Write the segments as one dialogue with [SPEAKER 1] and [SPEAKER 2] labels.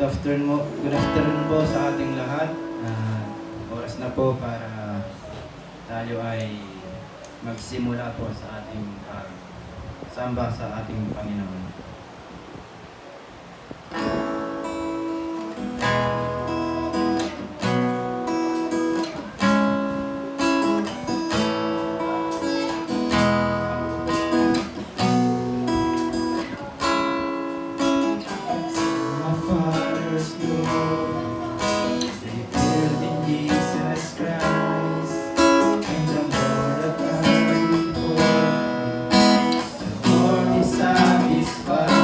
[SPEAKER 1] Good afternoon po sa ating lahat. Oras na po para tayo ay magsimula po sa ating samba sa ating Panginoon.
[SPEAKER 2] Satisfied.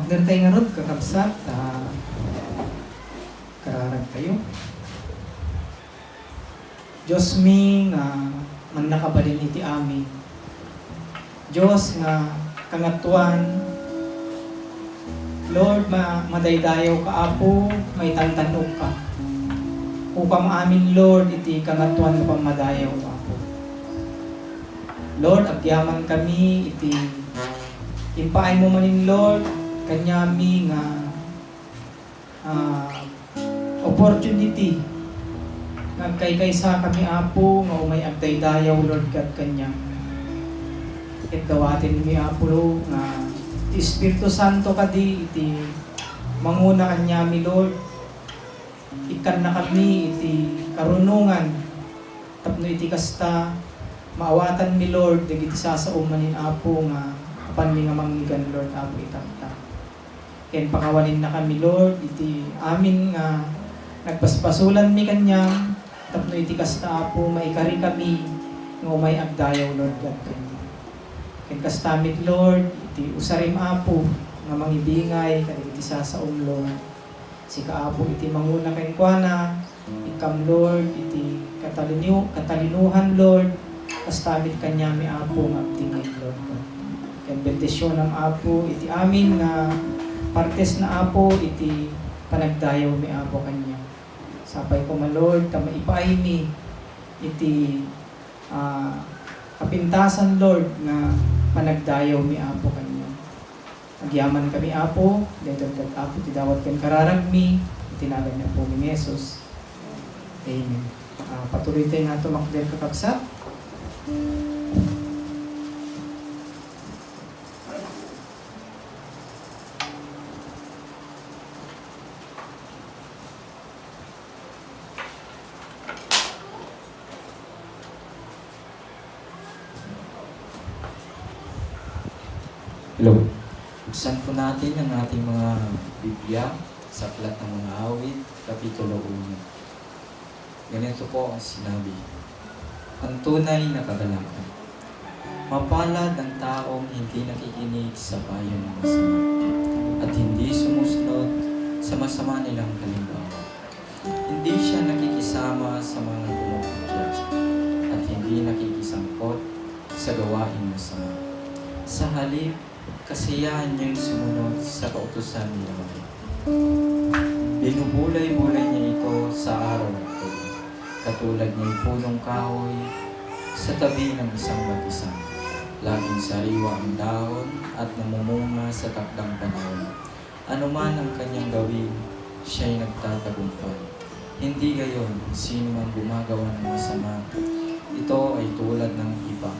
[SPEAKER 2] Makder tayo nga ron, kakabsat, kararag tayo. Diyos mi nga man nakabalin iti amin. Diyos nga kangatuan. Lord, madaydayaw ka apo, may tantanog ka. Upang amin, Lord, iti kangatuan ka pamadayaw ka apo. Lord, agyaman kami, iti impaay mo manin, Lord, kanyami nga opportunity nagkaykaysa kami apo nga umay agdaydayaw Lord God kanya dawatin mi apo nga Espiritu Santo kadi iti manguna kanya mi Lord ikan na kami iti karunungan tapno iti kasta maawatan mi Lord dagiti sasaumanin apo nga apan mi nga manggigan Lord apo itapta ken pangawanin na kami Lord iti amin nga nagpaspasulan mi kanya tapno iti kasta apo maikari kami nga umay agdayaw Lord God kanya. Ken kastamit Lord iti usarim apo nga mangibingay kadagiti sasaom Lord. Si kaapo iti manguna ken kuana ikam Lord iti katalinuhan Lord kastamit kanya mi apo nga abtingay Lord God. Ken bendisyon ng apo iti amin nga partes na apo iti panagdayaw mi apo kanya. Sapay ko Lord, maipay mi iti kapintasan Lord nga panagdayaw mi apo kanya. Agyaman kami apo, dagdag apo ti dawat ken kararag mi, itinagan niya po ni Jesus. Amen. Patuloy tayo nga tumakder kakabsat.
[SPEAKER 3] Hello. Buksan po natin ang ating mga Biblia sa Aklat ng Mga Awit, Kapitulo 1. Ganito po ang sinabi. Ang tunay na kagalakan. Mapalad ang taong hindi nakikinig sa payo ng masama at hindi sumusunod sa masama nilang halimbawa. Hindi siya nakikisama sa mga pumupudya at hindi nakikisangkot sa gawaing masama. Sa halip, kasiyahan niyang sumunod sa kautusan ni Yahweh. Binubulay-bulay niya ito sa araw at gabi, katulad ng punong kahoy sa tabi ng isang batisan. Laging sariwa ang dahon at namumunga sa takdang panahon. Ano man ang kanyang gawin, siya'y nagtatagumpay. Hindi gayon sino man gumagawa ng masama. Ito ay tulad ng iba.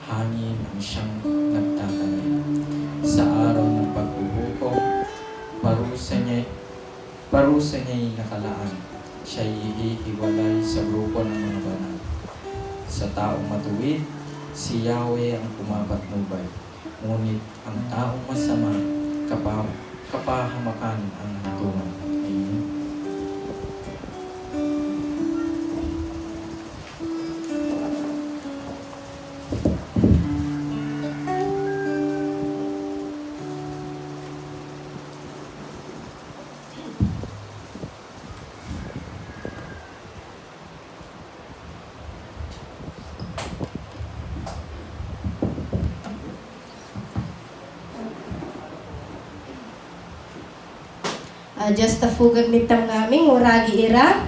[SPEAKER 3] Hangin ang siyang nagtatanim. Sa araw ng pagbubukom, parusa niya'y nakalaan. Siya'y ihihiwalay sa grupo ng mga banal. Sa taong matuwid, si Yahweh ang pumapatnubay. Ngunit ang taong masama, kapahamakan ang hantungan. Amen.
[SPEAKER 4] Just a fugag mitang namin, uragi ira.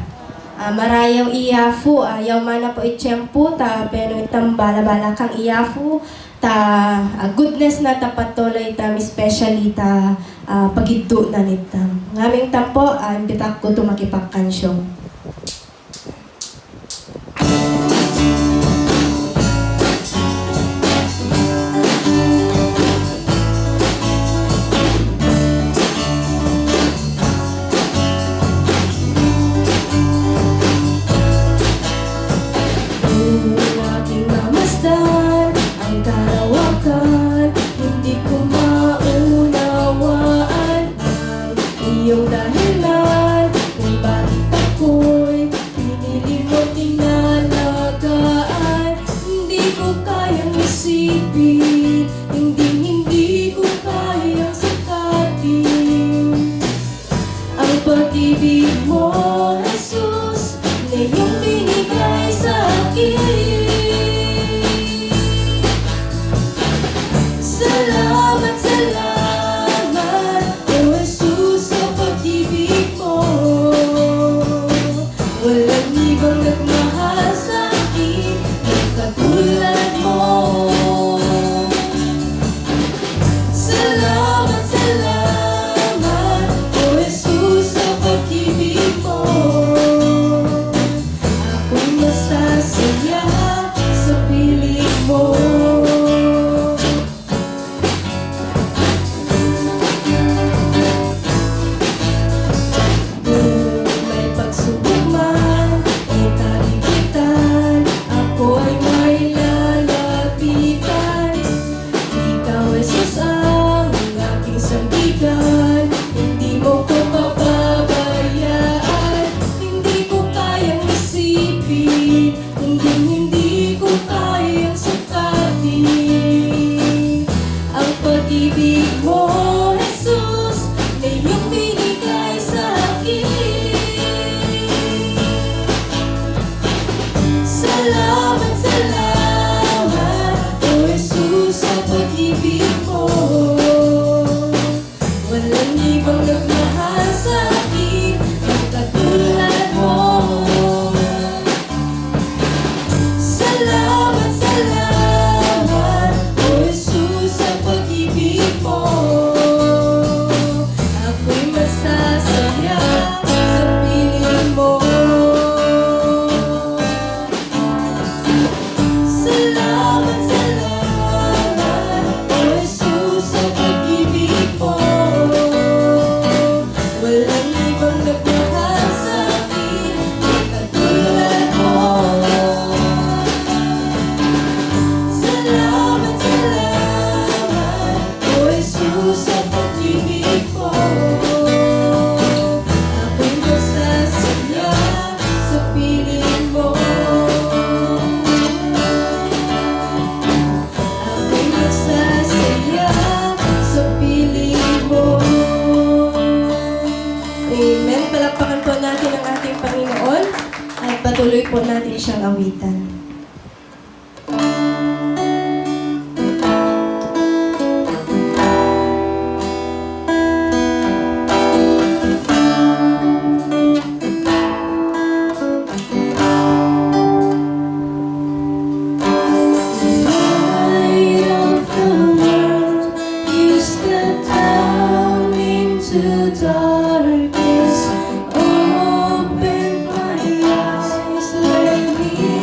[SPEAKER 4] Marayaw iyafu, ayaw mana po itsyempo, ta pero itang bala-bala kang iyafu, ta goodness na tapatuloy tam, especially ta pagiddo na nitam. Ngaming tampo, imbitak ko to makipagkansyong. Iyong dahilan kung bakit ako iyong binigay sa akin. Salamat, salamat, O Jesus, sa pag-ibig mo. Walang ibang nagmahal sa akin na katulad mo. Salamat, salamat, O Jesus, sa pag-ibig mo. Ako'y masasaya sa piling mo. May pagsubok man o kaligitan, ako'y may lalapitan. Ikaw, Jesus, ang aking sandigan. Hindi mo ko pababayaan. Hindi ko kayang isipin, hindi ko kayang sukatin ang pag-ibig mo, Jesus, na iyong binigay sa akin. Salamat, salamat, O Jesus, sa pag-ibig mo. Walang ibang nagmahal sa akin na katulad mo. Salamat, salamat, O Jesus, sa pag-ibig mo. Ako'y masasaya sa piling mo. Salamat, salamat, O Jesus, sa pag-ibig mo. Walang ibang nagmahal sa akin na katulad mo. Salamat, salamat, O Jesus, sa pag-ibig mo. Ako'y masasaya sa piling mo. Ako'y masasaya sa piling mo. Amen. Palakpakan po natin ang ating Panginoon at patuloy po natin siyang awitan. Light of the world, you step down into darkness. Open my eyes, let me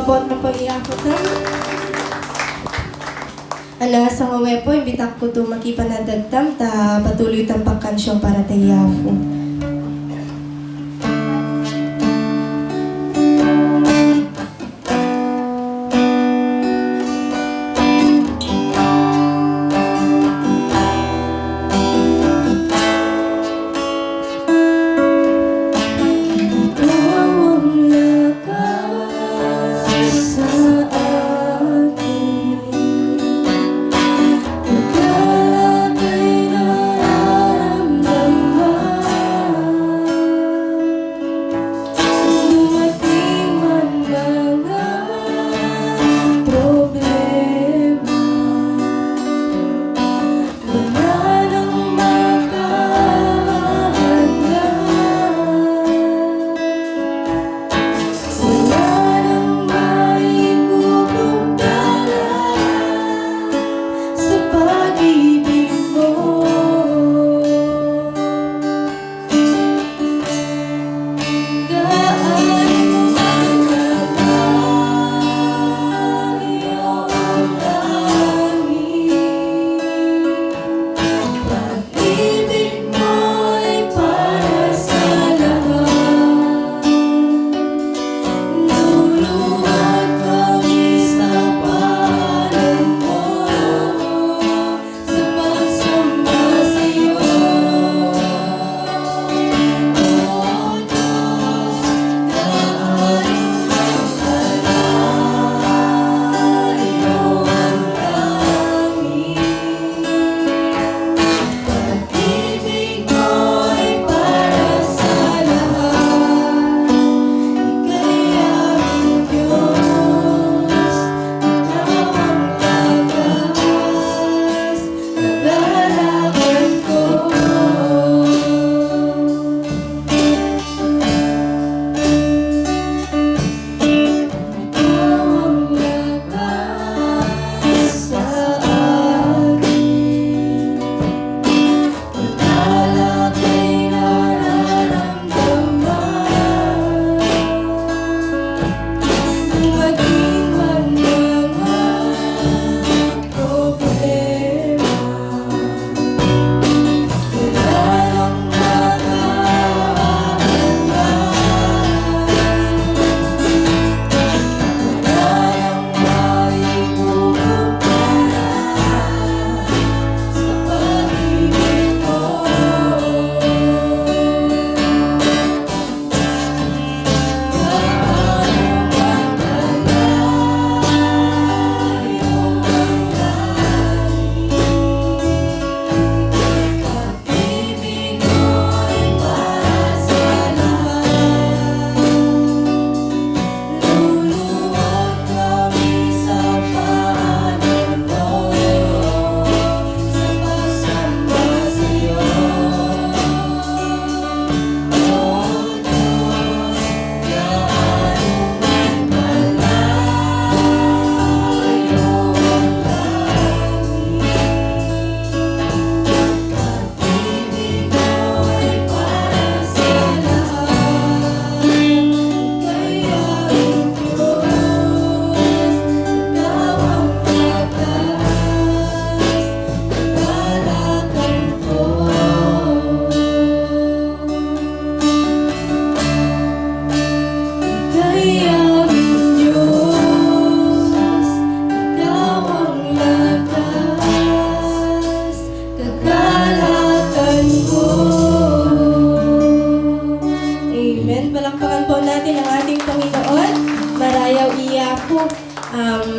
[SPEAKER 4] abot na po iyako tam. Ana sa ngawe po, imbitak ko to makipanadagtam ta patuloy tam pagkansyon para ta iyako.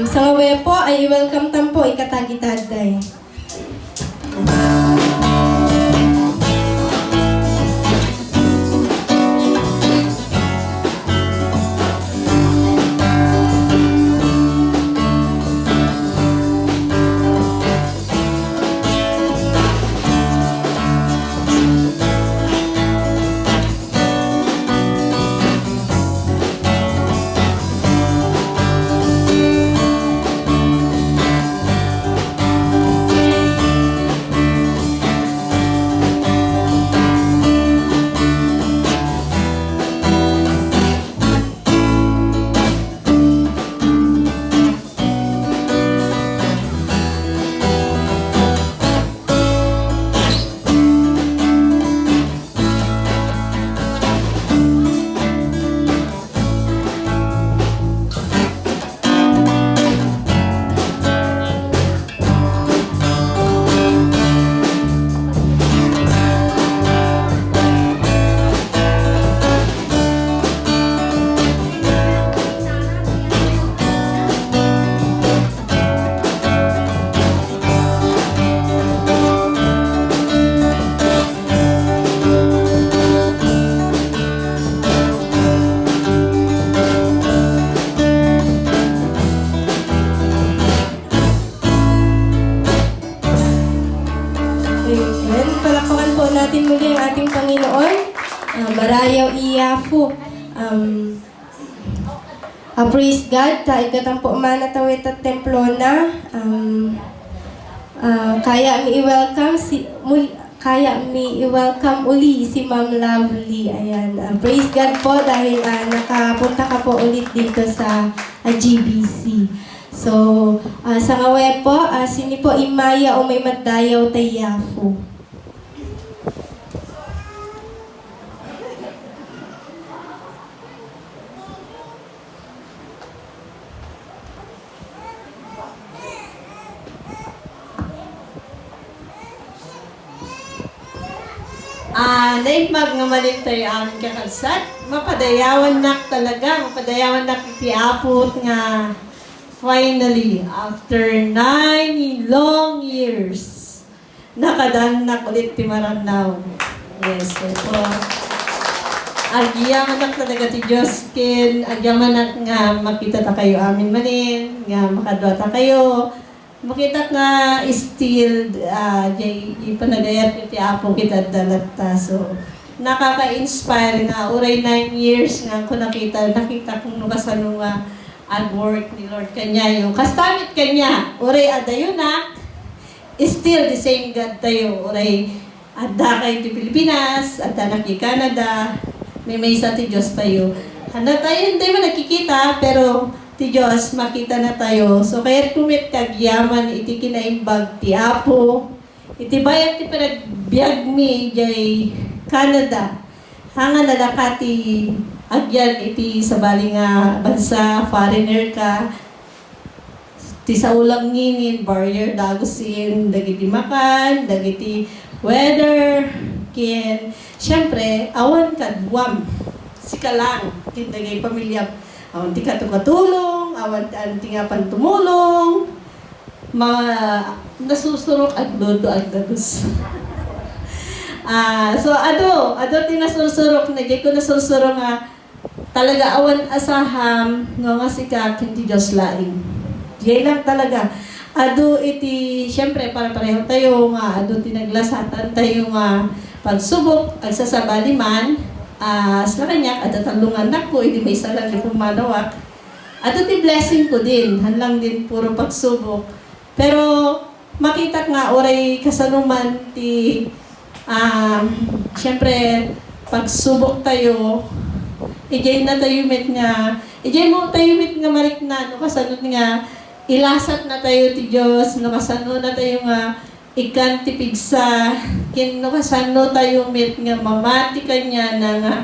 [SPEAKER 4] Sa ngawe po ay welcome tampo ikatagitagday. marayaw iyafu. Praise God, ta igatampo man tawit at templo na. Kaya mi i-welcome uli si Ma'am Lovely. Ayan. Praise God po dahil nakapunta ka po ulit dito sa GBC. So, sa ngawe po, sini po imaya o may madayaw tayafu.
[SPEAKER 5] Naipag nga malit tayo aming kakalsat. Mapadayawan nak talaga. Mapadayawan nak itiapot nga finally, after 9 long years, nakadan na ulit ti Maranao. Yes, so agyaman nak talaga ti Diyos kin, agyaman nak nga makita ta kayo amin manin, nga makadwa ta kayo. Makita nga still ipanagayat ti Apo kita dalat ta. So nakaka-inspire nga uray 9 years nga ko nakita kung nukasano nga ang work ni Lord kanya yung kastamit kanya uray adayo na still the same God tayo uray adda kay ti Pilipinas adda na ki Canada may sa ti Diyos tayo handa tayo hindi man nakikita pero ti Diyos makita na tayo so kaya tumit kagyaman iti kinaimbag ti Apo iti bayan ti panagbiag mi jay Canada hanga nalakati agyan iti sa bali nga bansa foreigner ka ti sa ulang nginin barrier dagusin dagiti makan dagiti weather kin syempre awan kadwam sika lang kin dagay pamilya awan ti katulong awan ti nga pantumulong nasusurok at dodo at dagus. So ado ti nasusurok na di ko nasusurok nga talaga awan asaham nga sika hindi Diyos laing. Diyan lang talaga. Ado iti syempre para pareho tayo nga ado ti naglasatan tayo nga pagsubok ag sasabali man sa kanya at talungan nako iti may salang di pumanawak. Ado ti blessing ko din hanlang din puro pagsubok. Pero makita nga oray kasanuman ti syempre pagsubok tayo ijay na tayo met nga ijay mo tayo met nga marikna no kasano nga ilasat na tayo ti Diyos no kasano na tayo nga ikan ti pigsa kin no kasano tayo met nga mamati kanya na nga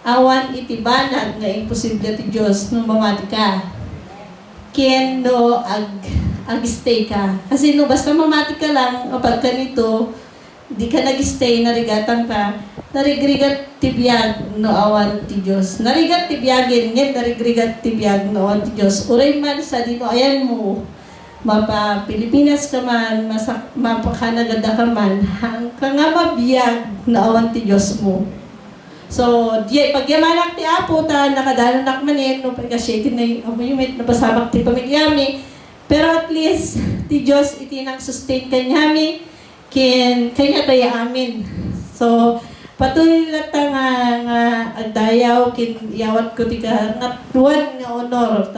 [SPEAKER 5] awan iti banag nga imposible ti Diyos no mamati ka kin no ag stay ka kasi no basta mamati ka lang kapag kanito di ka nag-stay, narigatan ka, narigrigat tibiyag no awan ti Diyos. Narigat tibiyagin, ngayon narigrigat tibiyag no awan ti Diyos. Uray man sa dino, ayan mo, mapa Pilipinas ka man, mapa Canada ka man, ka nga mabiyag no awan ti Diyos mo. So, pagyamanak ti Apo, nakadanak manin, no pagkasyatin na yung amuyumit, napasabak ti pamilyami, pero at least, ti Diyos iti nang sustain kanyami, kanya tayo amin. So, patuloy lang nga agdayaw, yawat ko ti ka ngatuan nga honor,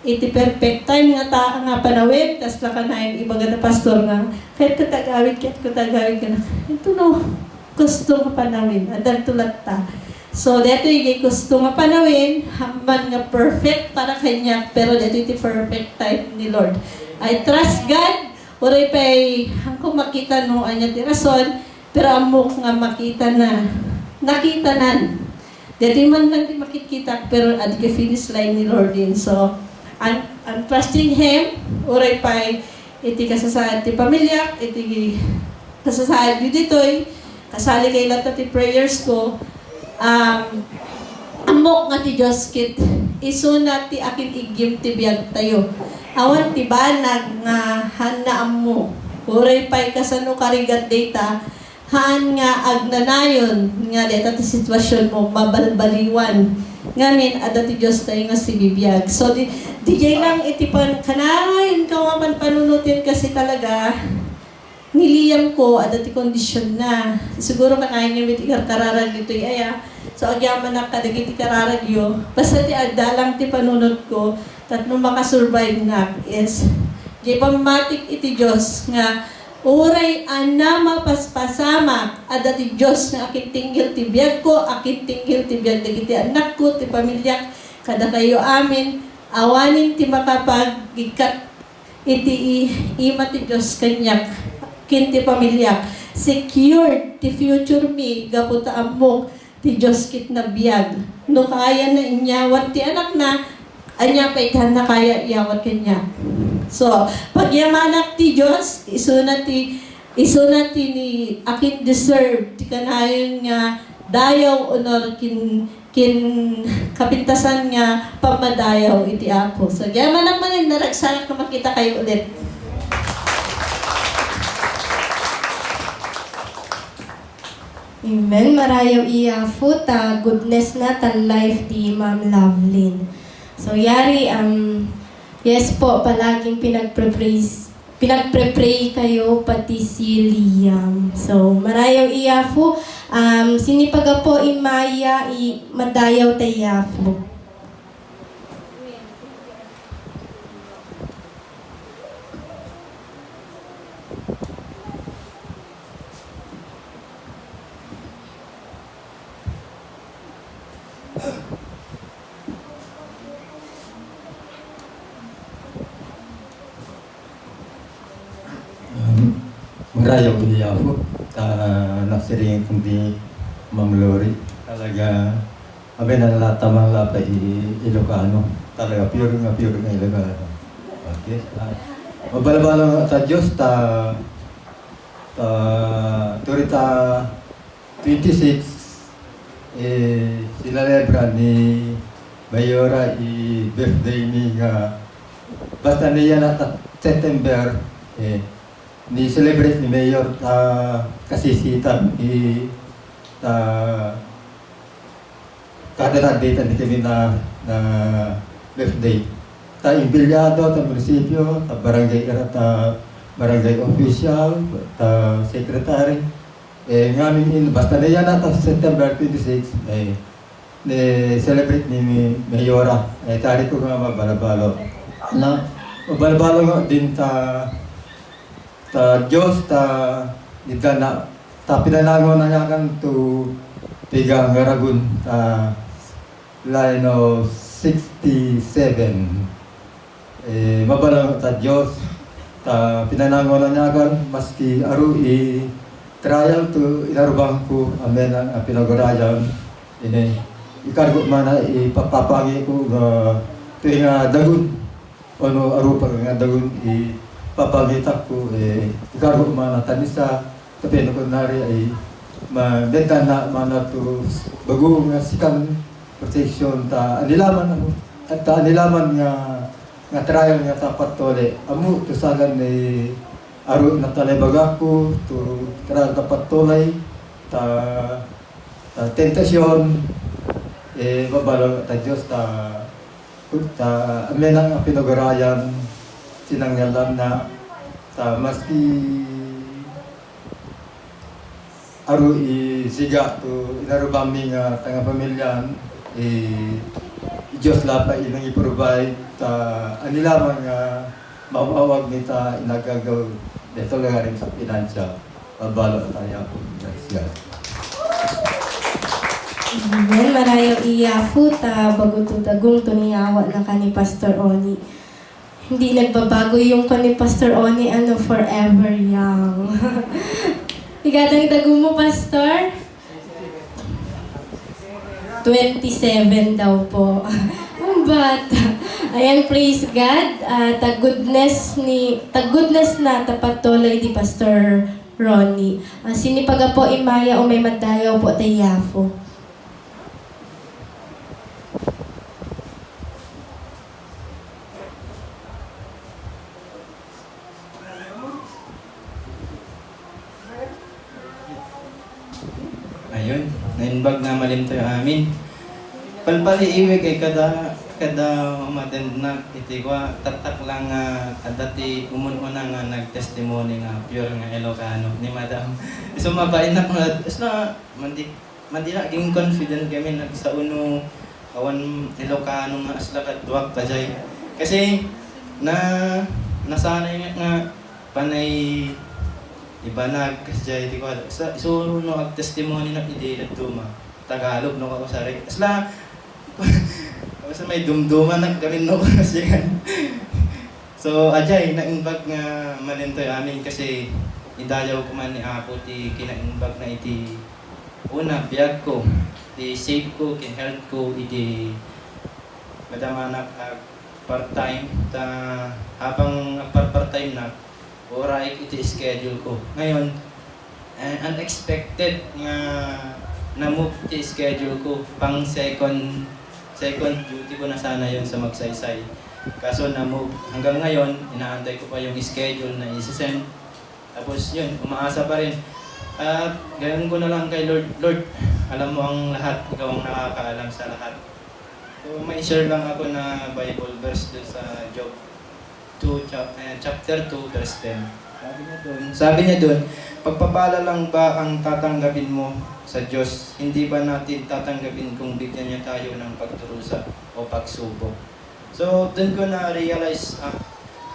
[SPEAKER 5] iti perfect time nga panawin, tas lakanayin ibaga na pastor nga, kahit katagawid ka na, ito no, gusto nga panawin, adan tulat ta. So, dito yung gusto nga panawin, hamban nga perfect para kanya, pero dito iti perfect time ni Lord. I trust God, oray pa'y hangko makita no anya ti rason, pero amok nga makita na, nakita nan. Dati man lang di makikita, pero at the finish line ni Lord din. So, I'm trusting Him, oray pa'y iti kasasaad ti pamilya, iti kasasaad yu ditoy, kasali kay lahat ti prayers ko, amok nga ti Diyos kit, isuna ti akin igyem ti biyag tayo. Awan ti banag nga hanaam mo. Uray pa'y kasano karigat data, haan nga agnanayon nga data ti sitwasyon mo, mabalbaliwan. Ngamin, ada ti Diyos tayo nga si bibiyag. So, DJ lang itipan, kanahin ka nga man panunutin kasi talaga, niliyam ko at ati kondisyon na. Siguro kanayin niyo iti kararag dito aya. So agyaman na kadagiti kararagyo. Basta ti adalang ti panunod ko, tatlong makasurvive na is di pamatik iti Diyos nga uray ana mapaspasamak at ati Diyos nga akin tinggil ti biyag ko, akin tinggil ti biyag dagiti anak ko, ti pamilya, kada kayo amin, awanin ti makapagikat iti ima ti Diyos kanyak, kinti pamilya, secure ti future me, gaputa amok, ti Diyos kit na biyag. No kaya na inyawat ti anak na, anya pa itahan na kaya iyawat kanya. So, pagyamanak ti Diyos, isunat ti ni akin deserve, ti kanayon nga dayaw honor kin kapintasan nga pamadayaw iti Apo. So, yamanak manin naragsanak ka makita kayo ulit.
[SPEAKER 4] Amen. Marayaw iyafo ta goodness na ta life di Ma'am Lovelyn. So yari yes po palaging pinagpre-pray kayo pati si Liam. So marayaw iyafo sinipaga po imaya madayaw tayafo.
[SPEAKER 6] Marayaw ko niya ako. Nasiringin kong di Ma'am Lori. Talaga, abay na nalatamang lapa Ilocano. Talaga, pure nga Ilocano. Okay. Mabalabala ta Diyos, turita 26, sinalebra ni Mayora birthday ni nga basta niya na September, ni celebrate ni Mayor kasisitan kada date ni kami na birthday ta imbilyado ta munisipyo ta barangay barangay official ta secretary ngamin basta niya na September 26 ni celebrate ni Mayora tari ko nga mabalabalo na mabalabalo din ta Diyos idana pinanago na niya kan to tigang Ngaragun line of 67 mabalang ta Diyos pinanago na niya kan maski aru trial to inarubang ko amen ang pinagurayan ikargo mana ipapapangi ko tuwing dagun ano aru pa nga dagun papagitak ko ikargo mana tanisa tapi no kunari ay mabenta na mana to bago nga sikan protection ta anilaman ako at anilaman nga trial nga tapat tole amu to sagan ni aro na talay ko to trial tapat tolay ta tentasyon babalo ta Diyos ta amen ang pinagurayan sinangyalan na maski aru siga to inarubami nga tanga pamilyan Diyos lapa ilang i-provide anilamang nga maawag nita inagagaw dito lang rin sa pinansya babalo tayo po gracias.
[SPEAKER 4] Amen. Marayaw iyafo ta bago tagong tuniyawa na ka ni Pastor Oni. Hindi nagbabago yung ka ni Pastor Oni, forever young. Igatang tago mo, Pastor? 27 daw po. Ang bata. Ayan, praise God. Tag-goodness na tapatuloy di Pastor Ronnie. Sinipaga po imaya o may madayaw po tayafo.
[SPEAKER 1] Ayun, nainbag na malim tayo amin. Palpali iwig ay kada kada umaten na iti kwa tatak lang nga dati umun-una nga nag-testimony nga pure nga Ilocano ni Madam. So mabait na ko na mandi na ging confident kami nagsauno awan Ilocano nga asla kadwak kajay. Kasi nasanay nga panay ibanag kajay di ko so no ag testimony na ide duma Tagalog no ako sa asla basta may dumduman na kami no kasi so ajay naimbag nga manintoy amin kasi idayaw ko man ni Apo ti kinaimbag na iti una biyag ko ti safe ko kin health ko iti madamanak part-time ta habang part-time na oray iti schedule ko ngayon unexpected nga na-move ti schedule ko pang second duty ko na sana yon sa Magsaysay. Kaso na-move. Hanggang ngayon, inaantay ko pa yung schedule na isi-send. Tapos yun, umaasa pa rin. At ganun ko na lang kay Lord. Lord, alam mo ang lahat. Ikaw ang nakakaalam sa lahat. So may share lang ako na Bible verse dun sa Job 2, chapter 2, verse 10. Sabi niya doon, pagpapala lang ba ang tatanggapin mo sa Diyos? Hindi ba natin tatanggapin kung bigyan niya tayo ng pagturusa o pagsubok? So, doon ko na-realize,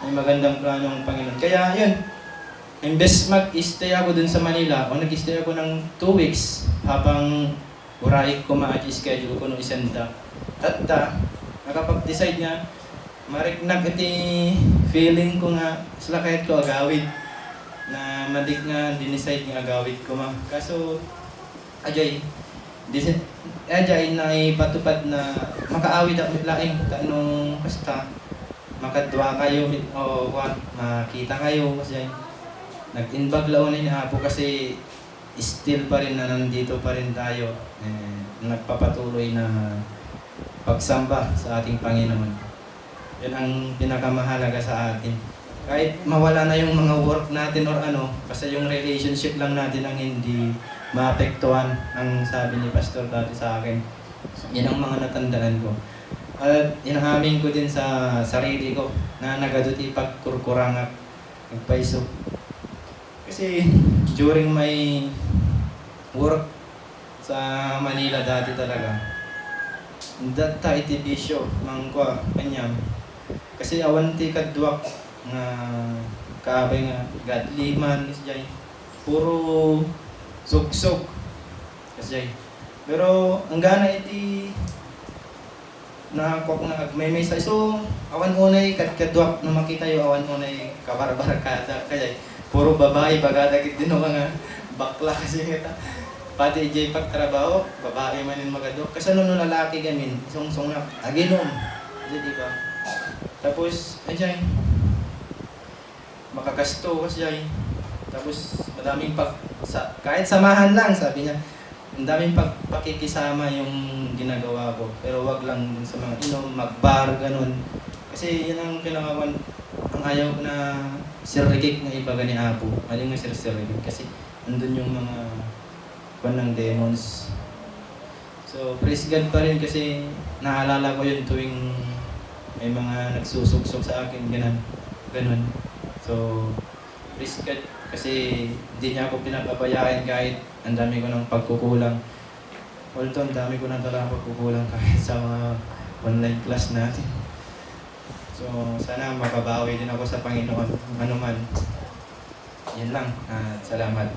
[SPEAKER 1] may magandang plano ng Panginoon. Kaya yun, imbes mag-stay ako doon sa Manila, o nag-stay ako ng 2 weeks habang uray ko ma-schedule ko nung isenda. At nakapag-decide nga, mariknag iti feeling ko nga sila kahit ko agawid na madik nga dinicide nga agawid ko ma. Kaso ajay na ipatupad na makaawid ako laing tanong basta makadwa kayo o makita kayo kasi nag-inbag laon ni Apo kasi still pa rin na nandito pa rin tayo nagpapatuloy na pagsamba sa ating Panginoon. Yan ang pinakamahalaga sa atin. Kahit mawala na yung mga work natin or basta yung relationship lang natin ang hindi maapektuhan ang sabi ni Pastor dati sa akin. Yan ang mga natandaan ko. At inahamin ko din sa sarili ko na nagaduti pagkurkurangak, nagpaiso. Kasi during my work sa Manila dati talaga, data iti bisyo, mangkwa, kanyang. Kasi awan ti kadwak nga kaabay nga gadliman kasi puro sugsog kasi pero ang gana iti nakakuha na agmay sa so awan unay kadwak na makita yo awan unay kabarbarkada kaya puro babae bagadagit din nga bakla kasi kita pati ijay pagtrabaho babae manin magadok kasi no lalaki gamin sungsong na aginom di ba. Tapos, makakasto kasi tapos madaming kahit samahan lang, sabi niya, ang daming pakikisama yung ginagawa ko. Pero wag lang dun sa mga inom, magbar, ganun. Kasi yun ang kinakawan, ang ayaw ko na sirrikik na ibaga ni Apo. Mali nga sirrikik kasi andun yung mga ng demons. So, praise God pa rin kasi naalala ko yun tuwing may mga nagsusugsog sa akin, ganun. So, praise God kasi hindi niya ako pinapabayaan kahit ang dami ko ng pagkukulang. Although, ang dami ko ng talagang pagkukulang kahit sa mga online class natin. So, sana makabawi din ako sa Panginoon. Ano man. Yan lang. Salamat.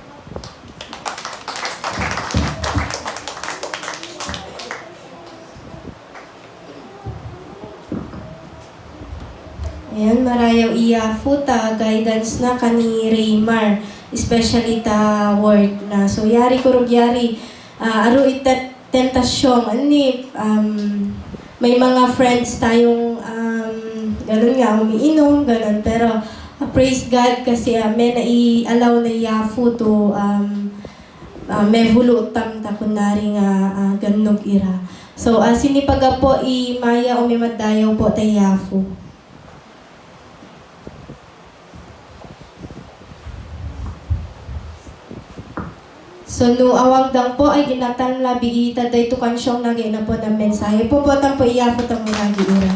[SPEAKER 4] Ayan, marayaw iyafu ta guidance na kani Raymar, especially ta word na. So yari kurog yari, aro itat tentasyon, may mga friends tayong ganun nga, umiinom, ganun. Pero praise God kasi may nai-allow na iyafu to may hulutam ta kunari nga ganun ira. So sinipaga po maya o mimadayaw po ta iyafu. So, So, no awang po ay ginatan labi ita day to kansyong nagay na po ng mensahe. Puputan po iya po tamo lagi ira.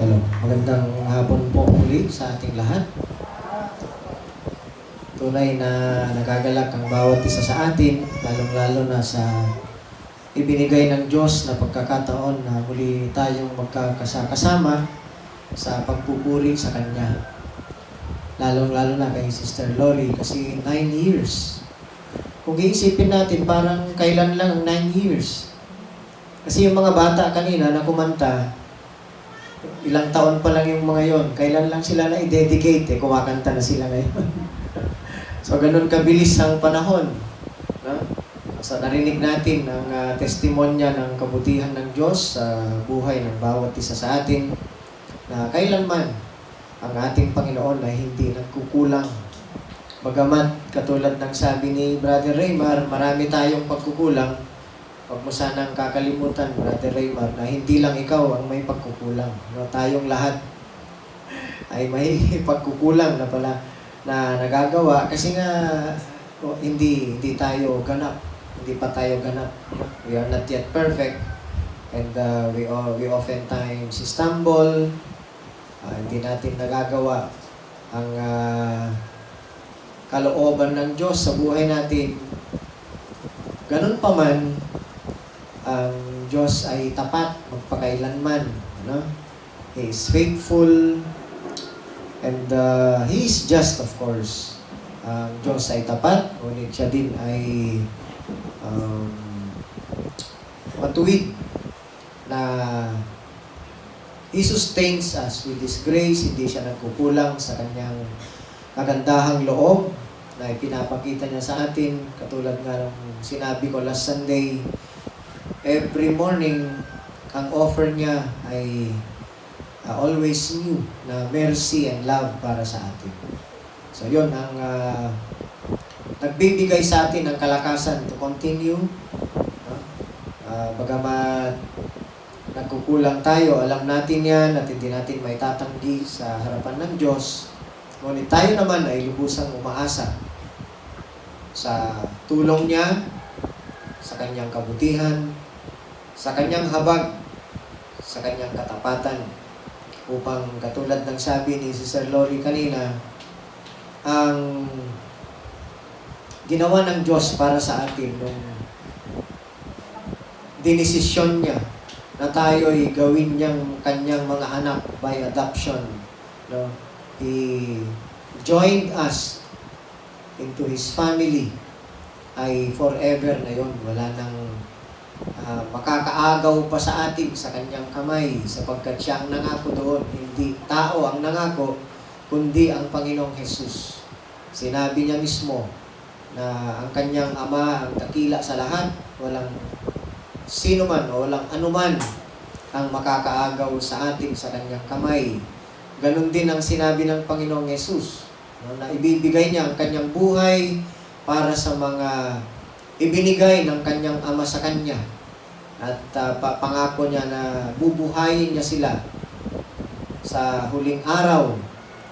[SPEAKER 7] Hello, magandang hapon po muli sa ating lahat. Tunay na nagagalak ang bawat isa sa atin, lalong-lalo na sa ibinigay ng Diyos na pagkakataon na muli tayong magkakasama sa pagpupuri sa Kanya. Lalong-lalo na kay Sister Lori kasi 9 years. Kung iisipin natin, parang kailan lang ang 9 years. Kasi yung mga bata kanina na kumanta, ilang taon pa lang yung mga yon. Kailan lang sila na i-dedicate, kumakanta na sila ngayon. So, ganun kabilis ang panahon. No? So narinig natin ang testimonya ng kabutihan ng Diyos sa buhay ng bawat isa sa atin na kailanman ang ating Panginoon ay hindi nagkukulang. Bagamat katulad ng sabi ni Brother Raymar, marami tayong pagkukulang. Huwag mo sanang kakalimutan, Brother Raymar, na hindi lang ikaw ang may pagkukulang. No, tayong lahat ay may pagkukulang na pala na nagagawa kasi nga hindi tayo ganap. Hindi pa tayo ganap. We are not yet perfect. And we oftentimes stumble. Hindi natin nagagawa ang kalooban ng Diyos sa buhay natin. Ganun pa man, ang Diyos ay tapat magpakailanman. No? He is faithful. And He is just, of course. Ang Diyos ay tapat, ngunit siya din ay matuwid na He sustains us with His grace. Hindi siya nagkukulang sa kanyang kagandahang loob na ipinapakita niya sa atin. Katulad nga ng sinabi ko last Sunday, every morning, ang offer niya ay always new na mercy and love para sa atin. So yun ang nagbibigay sa atin ng kalakasan to continue. Bagamat nagkukulang tayo, alam natin yan at hindi natin may tatanggi sa harapan ng Diyos. Ngunit tayo naman ay lubusang umaasa sa tulong niya, sa kanyang kabutihan, sa kanyang habag, sa kanyang katapatan, upang katulad ng sabi ni Sister Lori kanina, ang ginawa ng Diyos para sa atin nung dinesisyon niya na tayo'y gawin niyang kanyang mga anak by adoption. No? He joined us into His family ay forever na yon. Wala nang makakaagaw pa sa atin sa kanyang kamay sapagkat siya ang nangako doon. Hindi tao ang nangako, kundi ang Panginoong Jesus. Sinabi niya mismo na ang kanyang Ama ang dakila sa lahat, walang sino man o walang anuman ang makakaagaw sa atin sa kanyang kamay. Ganon din ang sinabi ng Panginoong Jesus, no, na ibibigay niya ang kanyang buhay para sa mga ibinigay ng kanyang Ama sa kanya. At pangako niya na bubuhayin niya sila sa huling araw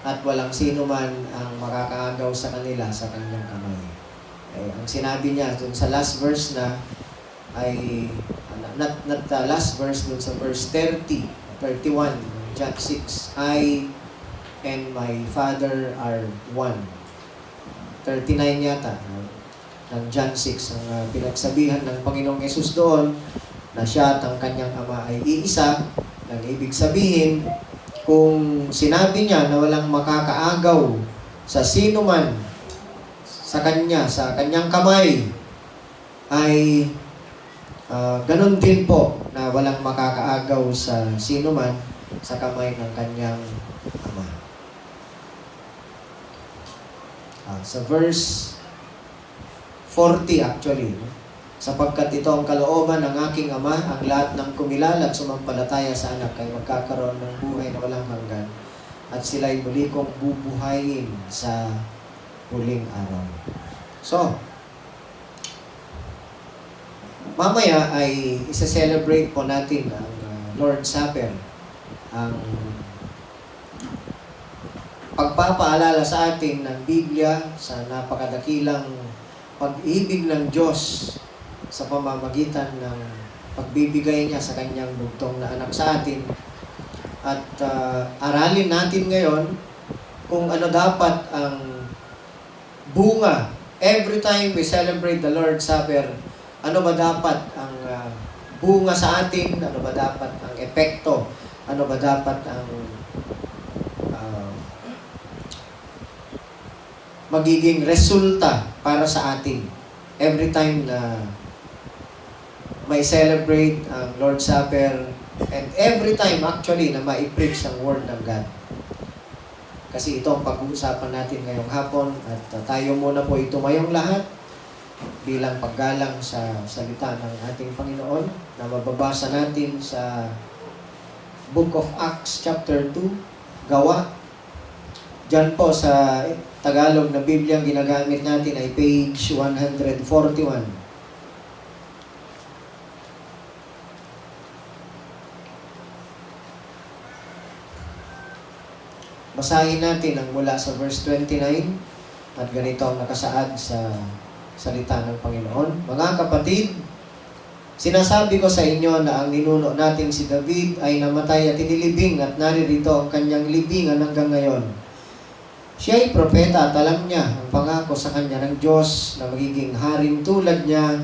[SPEAKER 7] at walang sino man ang makakaagaw sa kanila sa kanyang kamay. Ang sinabi niya dun sa last verse na ay not the last verse dun sa verse 31 John 6, I and my Father are one. 39 yata ng John 6 ang pinagsabihan ng Panginoong Yesus doon na siya at ang kanyang Ama ay iisa. Nang ibig sabihin, kung sinabi niya na walang makakaagaw sa sino man sa kanya, sa kanyang kamay, ay ganun din po na walang makakaagaw sa sino man sa kamay ng kanyang Ama. Sa verse 40 actually, sapagkat ito ang kalooban ng aking Ama, ang lahat ng kumilala at sumampalataya sa anak ay magkakaroon ng buhay na walang hanggan at sila'y muli kong bubuhayin sa huling araw. So, mamaya ay isa-celebrate po natin ang Lord's Supper. Ang pagpapaalala sa atin ng Biblia sa napakadakilang pag-ibig ng Diyos sa pamamagitan ng pagbibigay niya sa kanyang bugtong na anak sa atin. At aralin natin ngayon kung ano dapat ang bunga. Every time we celebrate the Lord's Supper, ano ba dapat ang bunga sa atin? Ano ba dapat ang epekto? Ano ba dapat ang magiging resulta para sa atin every time na may celebrate ang Lord's Supper and every time actually na ma-preach ang Word ng God. Kasi ito ang pag-uusapan natin ngayong hapon at tayo muna po itumayong lahat bilang paggalang sa salita ng ating Panginoon na mababasa natin sa Book of Acts chapter 2, Gawa. Diyan po sa Tagalog na Biblia ang ginagamit natin ay page 141. Basahin natin ang mula sa verse 29 at ganito ang nakasaad sa salita ng Panginoon. Mga kapatid, sinasabi ko sa inyo na ang ninuno natin si David ay namatay at inilibing at naririto ang kanyang libingan hanggang ngayon. Siya ay propeta at alam niya ang pangako sa kanya ng Diyos na magiging haring tulad niya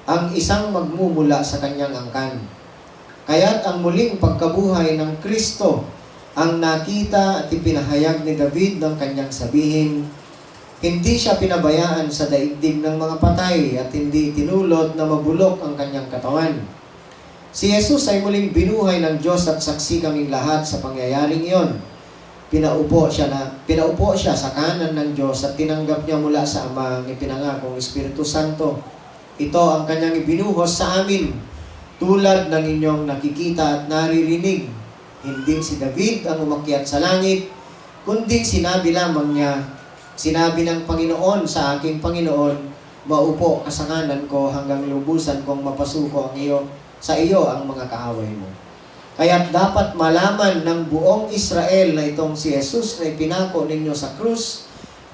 [SPEAKER 7] ang isang magmumula sa kanyang angkan. Kaya't ang muling pagkabuhay ng Kristo ang nakita at ipinahayag ni David ng kanyang sabihin. Hindi siya pinabayaan sa daigdig ng mga patay at hindi tinulot na mabulok ang kanyang katawan. Si Jesus ay muling binuhay ng Diyos at saksi kaming lahat sa pangyayaring iyon. Pinaupo siya sa kanan ng Diyos at tinanggap niya mula sa Ama ang ipinangakong Espiritu Santo. Ito ang kanyang ibinuhos sa amin, tulad ng inyong nakikita at naririnig. Hindi si David ang umakyat sa langit, kundi sinabi lamang niya, sinabi ng Panginoon sa aking Panginoon, maupo ka sa kanan ko hanggang lubusan kong mapasuko sa iyo ang mga kaaway mo. Kaya't dapat malaman ng buong Israel na itong si Jesus na ipinako ninyo sa krus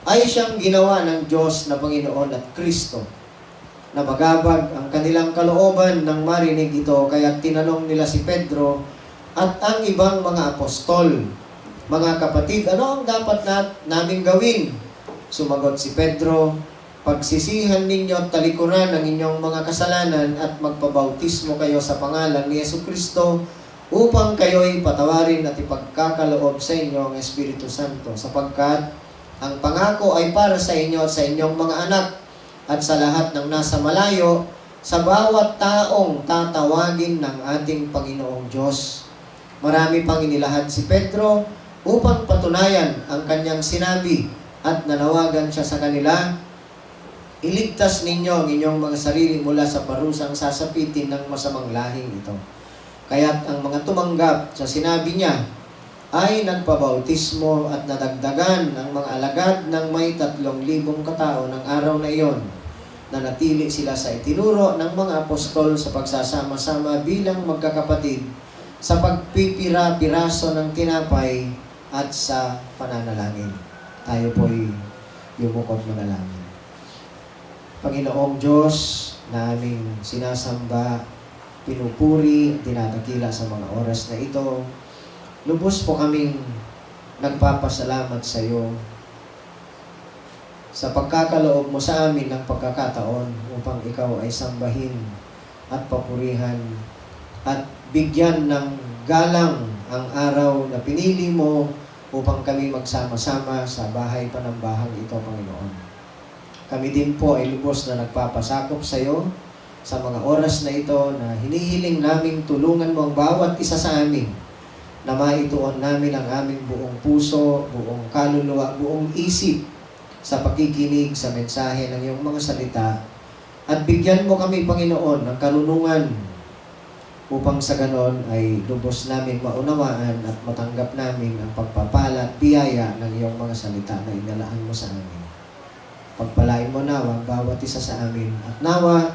[SPEAKER 7] ay siyang ginawa ng Diyos na Panginoon at Kristo. Nabagabag ang kanilang kalooban nang marinig ito, kaya't tinanong nila si Pedro at ang ibang mga apostol, mga kapatid, ano ang dapat naming gawin? Sumagot si Pedro, pagsisihan ninyo at talikuran ang inyong mga kasalanan at magpabautismo kayo sa pangalan ni Jesucristo upang kayo'y patawarin at ipagkakaloob sa inyo ang Espiritu Santo, sapagkat ang pangako ay para sa inyo at sa inyong mga anak at sa lahat ng nasa malayo, sa bawat taong tatawagin ng ating Panginoong Diyos. Marami pang inilahad si Pedro upang patunayan ang kanyang sinabi at nanawagan siya sa kanila, iligtas ninyo ang inyong mga sarili mula sa parusang sasapitin ng masamang lahing ito. Kaya't ang mga tumanggap sa sinabi niya ay nagpabautismo at nadagdagan ng mga alagad ng may 3,000 katao ng araw na iyon. Nanatili sila sa itinuro ng mga apostol sa pagsasama-sama bilang magkakapatid sa pagpipira-piraso ng tinapay at sa pananalangin. Tayo po'y yumukod manalangin. Panginoong Diyos na aming sinasamba, pinupuri, dinadakila sa mga oras na ito, lubos po kaming nagpapasalamat sa iyo sa pagkakaloob mo sa amin ng pagkakataon upang ikaw ay sambahin at papurihan at bigyan ng galang ang araw na pinili mo upang kami magsama-sama sa bahay panambahang ito, Panginoon. Kami din po ay lubos na nagpapasakop sa iyo sa mga oras na ito na hinihiling naming tulungan mo ang bawat isa sa amin na maituon namin ang aming buong puso, buong kaluluwa, buong isip sa pakikinig sa mensahe ng iyong mga salita at bigyan mo kami, Panginoon, ng karunungan upang sa ganon ay lubos namin maunawaan at matanggap namin ang pagpapala at biyaya ng iyong mga salita na inalaan mo sa amin. Pagpalain mo nawa ang bawat isa sa amin at nawa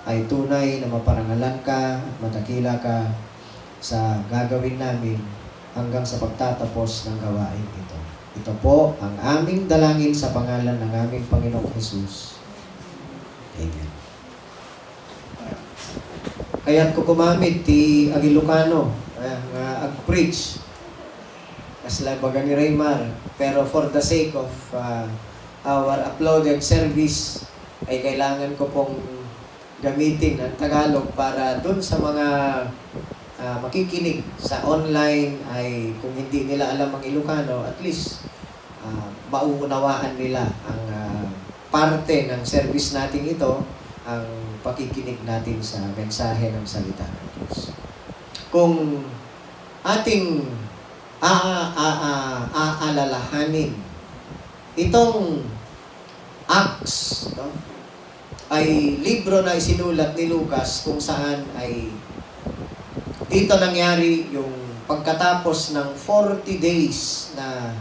[SPEAKER 7] ay tunay na maparangalan ka at matakila ka sa gagawin namin hanggang sa pagtatapos ng gawain ito. Ito po ang aming dalangin sa pangalan ng aming Panginoong Jesus. Amen. Kaya't ko kumamit ti Agilocano ang ag-preach kasla baga ni Raymar, pero for the sake of our uploaded service ay kailangan ko pong gamitin ang Tagalog para dun sa mga makikinig sa online ay kung hindi nila alam ang Ilocano, at least mauunawaan nila ang parte ng service natin ito, ang pakikinig natin sa mensahe ng salita ng Diyos. Kung ating aalalahanin itong Acts, no? ay libro na isinulat ni Lucas kung saan ay dito nangyari yung pagkatapos ng 40 days na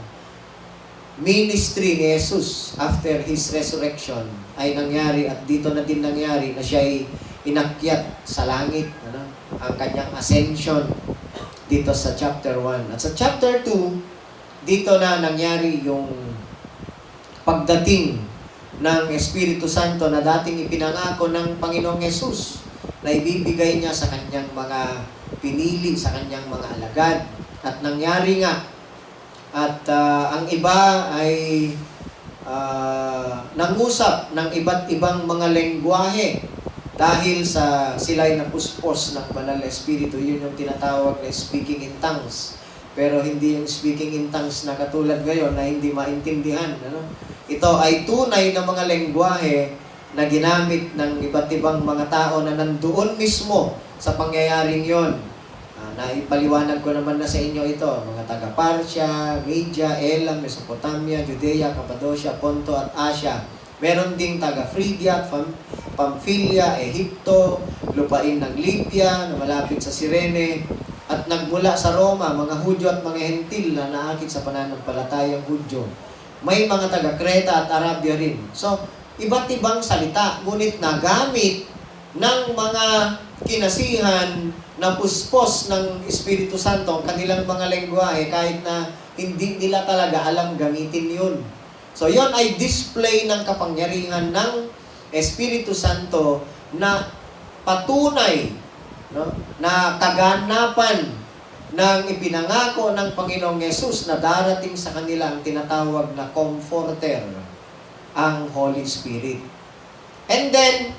[SPEAKER 7] ministry ni Jesus after His resurrection ay nangyari at dito na din nangyari na siya ay inakyat sa langit, ano? Ang kanyang ascension dito sa chapter 1. At sa chapter 2, dito na nangyari yung pagdating ng Espiritu Santo na dating ipinangako ng Panginoong Jesus na ibibigay niya sa kanyang mga pinili, sa kanyang mga alagad. At nangyari nga. At ang iba ay nangusap ng iba't ibang mga lengguwahe dahil sa sila'y napuspos ng Banal na Espiritu. Yun yung tinatawag na speaking in tongues. Pero hindi yung speaking in tongues na katulad ngayon na hindi maintindihan. Ano? Ito ay tunay na mga lengguwahe na ginamit ng iba't ibang mga tao na nandoon mismo sa pangyayaring yon. Naipaliwanag ko naman na sa inyo ito, mga taga-Parsia, Media, Elam, Mesopotamia, Judea, Cappadocia, Ponto at Asia. Meron ding taga-Phrygia, Pamphylia, Ehipto, lupain ng Libya na malapit sa Cyrene, at nagmula sa Roma, mga Hudyo at mga Hentil na naakit sa pananampalatayang Hudyo. May mga taga-Creta at Arabia rin. So, iba't ibang salita, ngunit nagamit ng mga kinasihan na puspos ng Espiritu Santo ang kanilang mga lengguwahe kahit na hindi nila talaga alam gamitin yun. So, yon ay display ng kapangyarihan ng Espiritu Santo na patunay, no, na kaganapan ng ipinangako ng Panginoong Yesus na darating sa kanila ang tinatawag na Comforter, ang Holy Spirit. And then,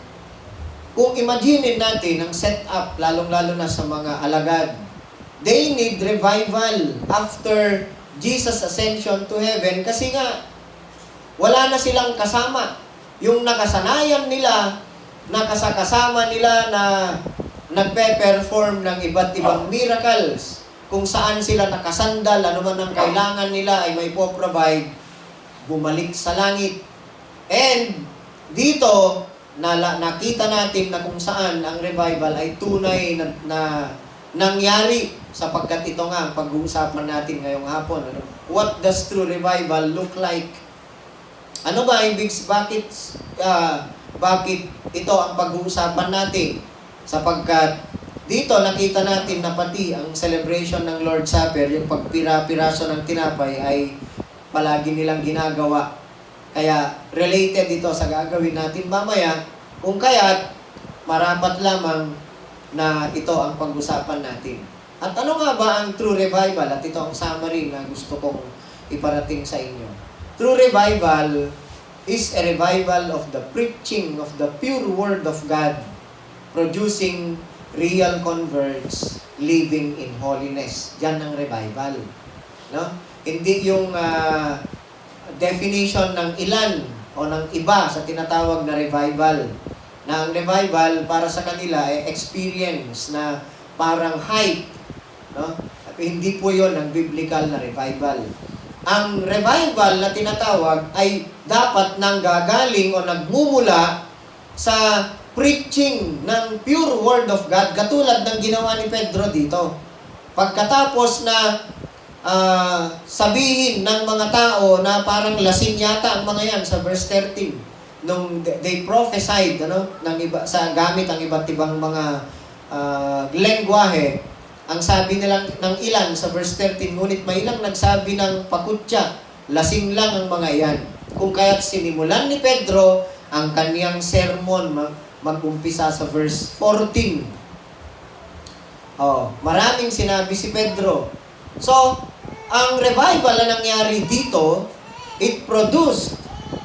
[SPEAKER 7] kung imagine natin ang setup, lalong-lalo na sa mga alagad, they need revival after Jesus' ascension to heaven kasi nga, wala na silang kasama. Yung nakasanayan nila, nakasakasama nila na nagpe-perform ng iba't ibang miracles, kung saan sila nakasandal, ano man ang kailangan nila ay may po-provide, bumalik sa langit. And dito, nakita natin na kung saan ang revival ay tunay na nangyari sapagkat ito nga ang pag-uusapan natin ngayong hapon. Ano? What does true revival look like? Ano ba bakit ito ang pag-uusapan natin? Sapagkat dito nakita natin na pati ang celebration ng Lord's Supper, yung pagpira-piraso ng tinapay ay palagi nilang ginagawa. Kaya related ito sa gagawin natin mamaya, kung kaya't marapat lamang na ito ang pag-usapan natin. At ano nga ba ang true revival? At ito ang summary na gusto kong iparating sa inyo. True revival is a revival of the preaching of the pure Word of God, producing real converts living in holiness. Yan ang revival. No? Hindi yung definition ng ilan o ng iba sa tinatawag na revival. Na ang revival para sa kanila ay experience na parang hype. No? At hindi po yun ang biblical na revival. Ang revival na tinatawag ay dapat nanggagaling o nagmumula sa preaching ng pure Word of God, katulad ng ginawa ni Pedro dito. Pagkatapos na sabihin ng mga tao na parang lasing yata ang mga yan sa verse 13 nung they prophesied ng iba, sa gamit ang iba't ibang mga lengguwahe, ang sabi nila ng ilan sa verse 13, ngunit may ilang nagsabi ng pakutya, lasing lang ang mga yan. Kung kaya't sinimulan ni Pedro ang kaniyang sermon mag-umpisa sa verse 14. Maraming sinabi si Pedro. So, ang revival na nangyari dito, it produced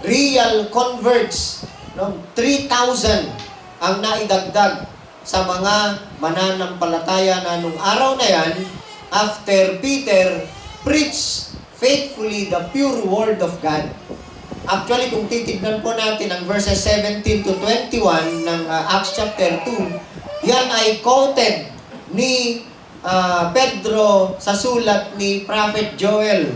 [SPEAKER 7] real converts. 3,000 ang naidagdag sa mga mananampalataya na nung araw na yan, after Peter preached faithfully the pure Word of God. Actually, kung titignan po natin ang verses 17 to 21 ng Acts chapter 2, yan ay quoted ni Pedro sa sulat ni Prophet Joel.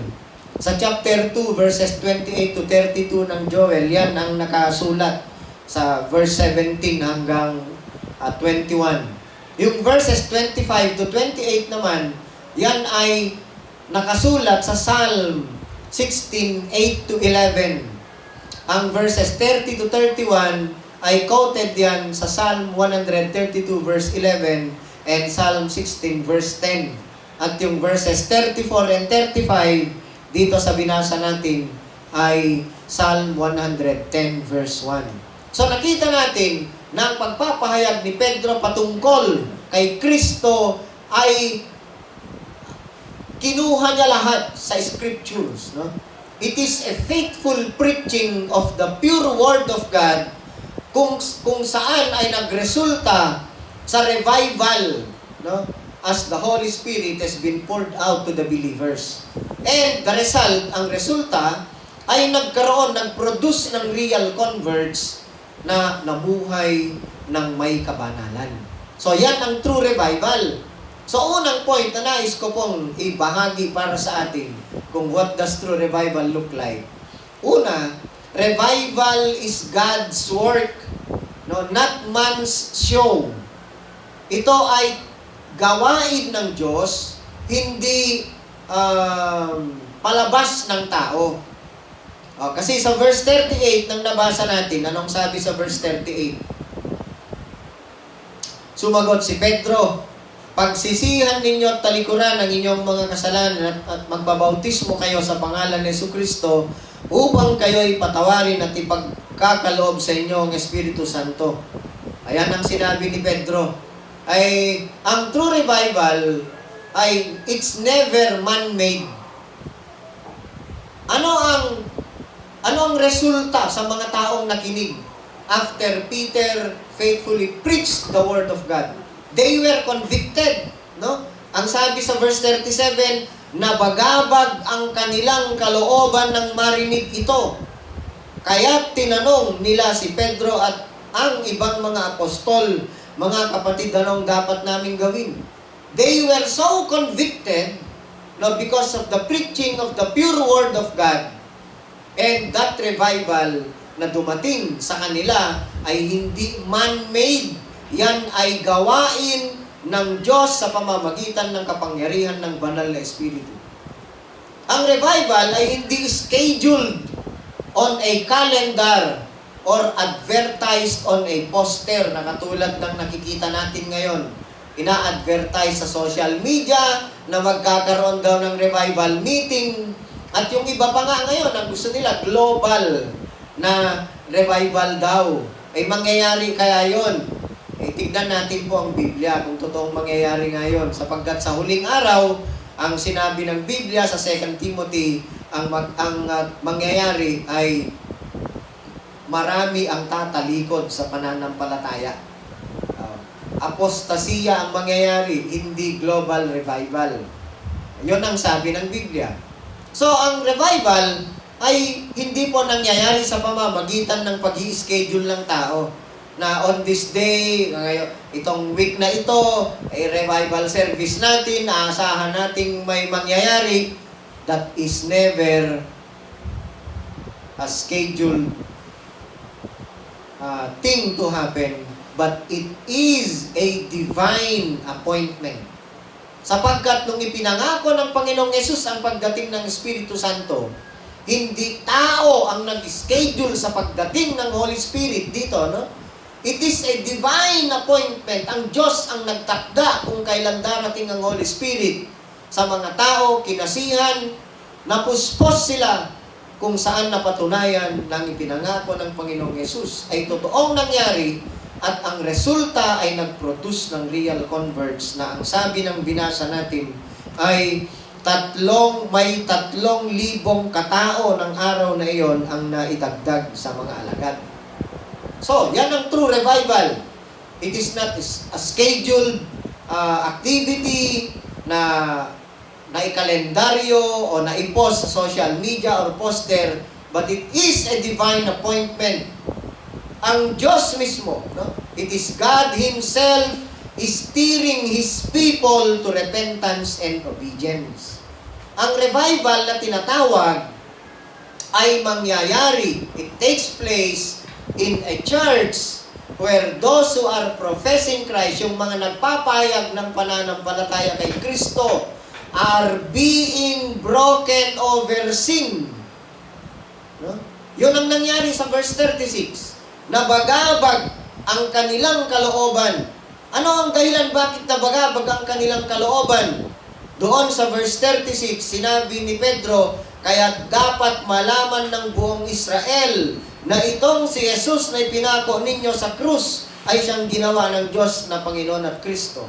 [SPEAKER 7] Sa chapter 2, verses 28 to 32 ng Joel, yan ang nakasulat sa verse 17 hanggang 21. Yung verses 25 to 28 naman, yan ay nakasulat sa Psalm 16, 8 to 11. Ang verses 30 to 31 ay quoted yan sa Psalm 132 verse 11 and Psalm 16 verse 10. At yung verses 34 and 35 dito sa binasa natin ay Psalm 110 verse 1. So nakita natin na ang pagpapahayag ni Pedro patungkol kay Kristo ay kinuha niya lahat sa scriptures, no? It is a faithful preaching of the pure word of God kung saan ay nagresulta sa revival, no? As the Holy Spirit has been poured out to the believers. And the result, ang resulta ay nag-produce ng real converts na nabuhay ng may kabanalan. So yan ang true revival. So unang point na nais ko pong ibahagi para sa atin kung what does true revival look like. Una, revival is God's work, no, not man's show. Ito ay gawain ng Diyos, hindi palabas ng tao. Kasi sa verse 38 nang nabasa natin, anong sabi sa verse 38? Sumagot si Pedro, pagsisihan ninyo at talikuran ang inyong mga kasalanan at magbabautismo kayo sa pangalan ni Jesucristo upang kayo'y patawarin at ipagkakaloob sa inyo ang Espiritu Santo. Ayan ang sinabi ni Pedro. Ay ang true revival ay it's never man-made. Ano ang resulta sa mga taong nakinig after Peter faithfully preached the word of God? They were convicted, no? Ang sabi sa verse 37, nabagabag ang kanilang kalooban ng marinig ito. Kaya tinanong nila si Pedro at ang ibang mga apostol, mga kapatid, anong dapat namin gawin? They were so convicted, no, because of the preaching of the pure word of God. And that revival na dumating sa kanila ay hindi man-made. Yan ay gawain ng Diyos sa pamamagitan ng kapangyarihan ng banal na Espiritu. Ang revival ay hindi scheduled on a calendar or advertised on a poster na katulad ng nakikita natin ngayon. Ina-advertise sa social media na magkakaroon daw ng revival meeting. At yung iba pa nga ngayon, ang gusto nila, global na revival daw. Ay mangyayari kaya yon? Tignan natin po ang Biblia kung totoong mangyayari ngayon. Sapagkat sa huling araw, ang sinabi ng Biblia sa 2 Timothy, ang mangyayari ay marami ang tatalikod sa pananampalataya. Apostasiya ang mangyayari, hindi global revival. Yun ang sabi ng Biblia. So, ang revival ay hindi po nangyayari sa pamamagitan ng pag-i-schedule ng tao na on this day, itong week na ito, ay revival service natin, aasahan nating may mangyayari. That is never a scheduled thing to happen, but it is a divine appointment. Sapagkat nung ipinangako ng Panginoong Yesus ang pagdating ng Espiritu Santo, hindi tao ang nag-schedule sa pagdating ng Holy Spirit dito, no? It is a divine appointment. Ang Diyos ang nagtakda kung kailan darating ang Holy Spirit sa mga tao, kinasihan, napuspos sila kung saan napatunayan ng ipinangako ng Panginoong Yesus ay totoong nangyari at ang resulta ay nag-produce ng real converts na ang sabi ng binasa natin ay may 3,000 katao ng araw na iyon ang naidagdag sa mga alagad. So, yan ang true revival. It is not a scheduled activity na ikalendaryo o na-post sa social media or poster, but it is a divine appointment. Ang Diyos mismo, no? It is God Himself is steering His people to repentance and obedience. Ang revival na tinatawag ay mangyayari. It takes place in a church where those who are professing Christ, yung mga nagpapahayag ng pananampalataya kay Kristo, are being broken over sin. No? Yun ang nangyari sa verse 36. Nabagabag ang kanilang kalooban. Ano ang dahilan bakit nabagabag ang kanilang kalooban? Doon sa verse 36, sinabi ni Pedro, kaya dapat malaman ng buong Israel na itong si Jesus na ipinako ninyo sa krus ay siyang ginawa ng Diyos na Panginoon at Kristo.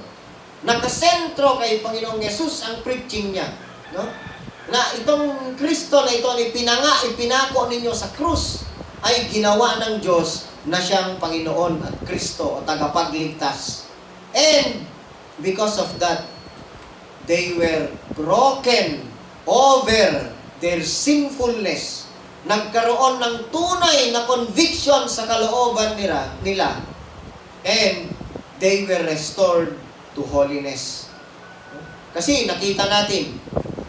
[SPEAKER 7] Nakasentro kay Panginoong Jesus ang preaching niya. No? Na itong Kristo na ito ipinako ninyo sa krus ay ginawa ng Diyos na siyang Panginoon at Kristo o tagapagligtas. And because of that, they were broken over their sinfulness. Nagkaroon ng tunay na conviction sa kalooban nila. And they were restored to holiness. Kasi nakita natin,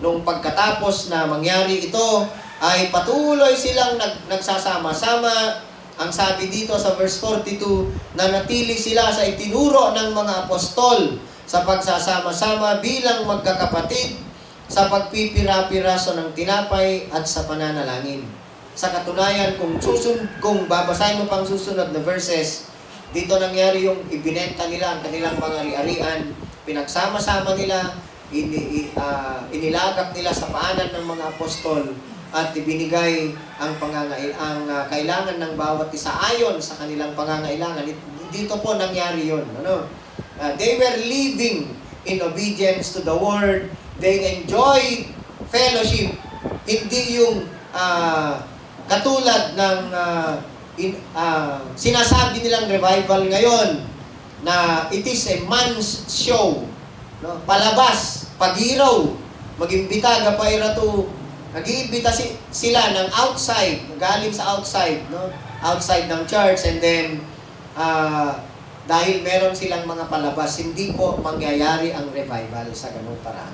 [SPEAKER 7] nung pagkatapos na mangyari ito, ay patuloy silang nagsasama-sama. Ang sabi dito sa verse 42, na natili sila sa itinuro ng mga apostol sa pagsasama-sama bilang magkakapatid, sa pagpipira-piraso ng tinapay at sa pananalangin. Sa katunayan, kung babasahin mo pang susunod na verses, dito nangyari yung ibinenta nila ang kanilang mga ari-arian, pinagsama-sama nila, inilagak nila sa paanan ng mga apostol, at ibinigay ang kailangan ng bawat isa ayon sa kanilang pangangailangan. Dito po nangyari yun. They were living in obedience to the word. They enjoyed fellowship. Hindi yung katulad ng sinasabi nilang revival ngayon na it is a man's show. No? Palabas, pagiraw, mag-imbita, gapayra to. Nag-iimbita sila ng outside, galing sa outside, no? Outside ng church, and then dahil meron silang mga palabas, hindi po mangyayari ang revival sa ganung paraan.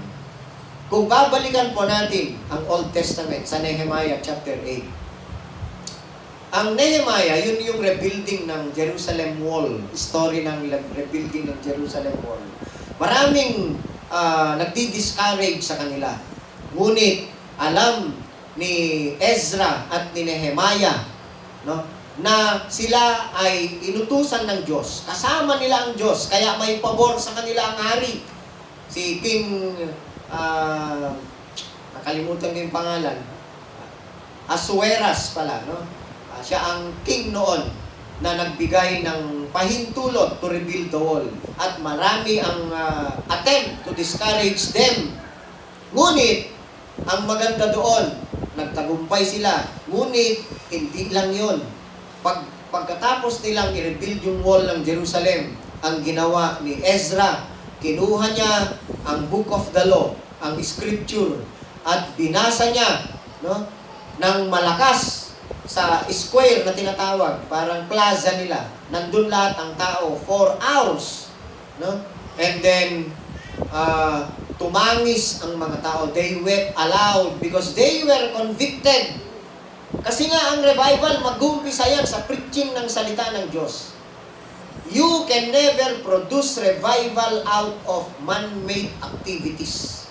[SPEAKER 7] Kung babalikan po natin ang Old Testament sa Nehemiah chapter 8, ang Nehemiah, yun yung rebuilding ng Jerusalem Wall, story ng rebuilding ng Jerusalem Wall. Maraming nagdi-discourage sa kanila. Ngunit alam ni Ezra at ni Nehemiah, no, na sila ay inutusan ng Diyos. Kasama nila ang Diyos, kaya may pabor sa kanila ang hari. Si King, nakalimutan ko yung pangalan, Asueras pala, no? Siya ang king noon na nagbigay ng pahintulot to rebuild the wall. At marami ang attempt to discourage them. Ngunit, ang maganda doon, nagtagumpay sila. Ngunit, hindi lang yun. Pagkatapos nilang i-rebuild yung wall ng Jerusalem, ang ginawa ni Ezra, kinuha niya ang Book of the Law, ang Scripture, at binasa niya, no, ng malakas sa square na tinatawag, parang plaza nila. Nandun lahat ang tao, 4 hours. No? And then, tumangis ang mga tao. They wept aloud because they were convicted. Kasi nga ang revival, mag-umpisa yan sa preaching ng salita ng Diyos. You can never produce revival out of man-made activities.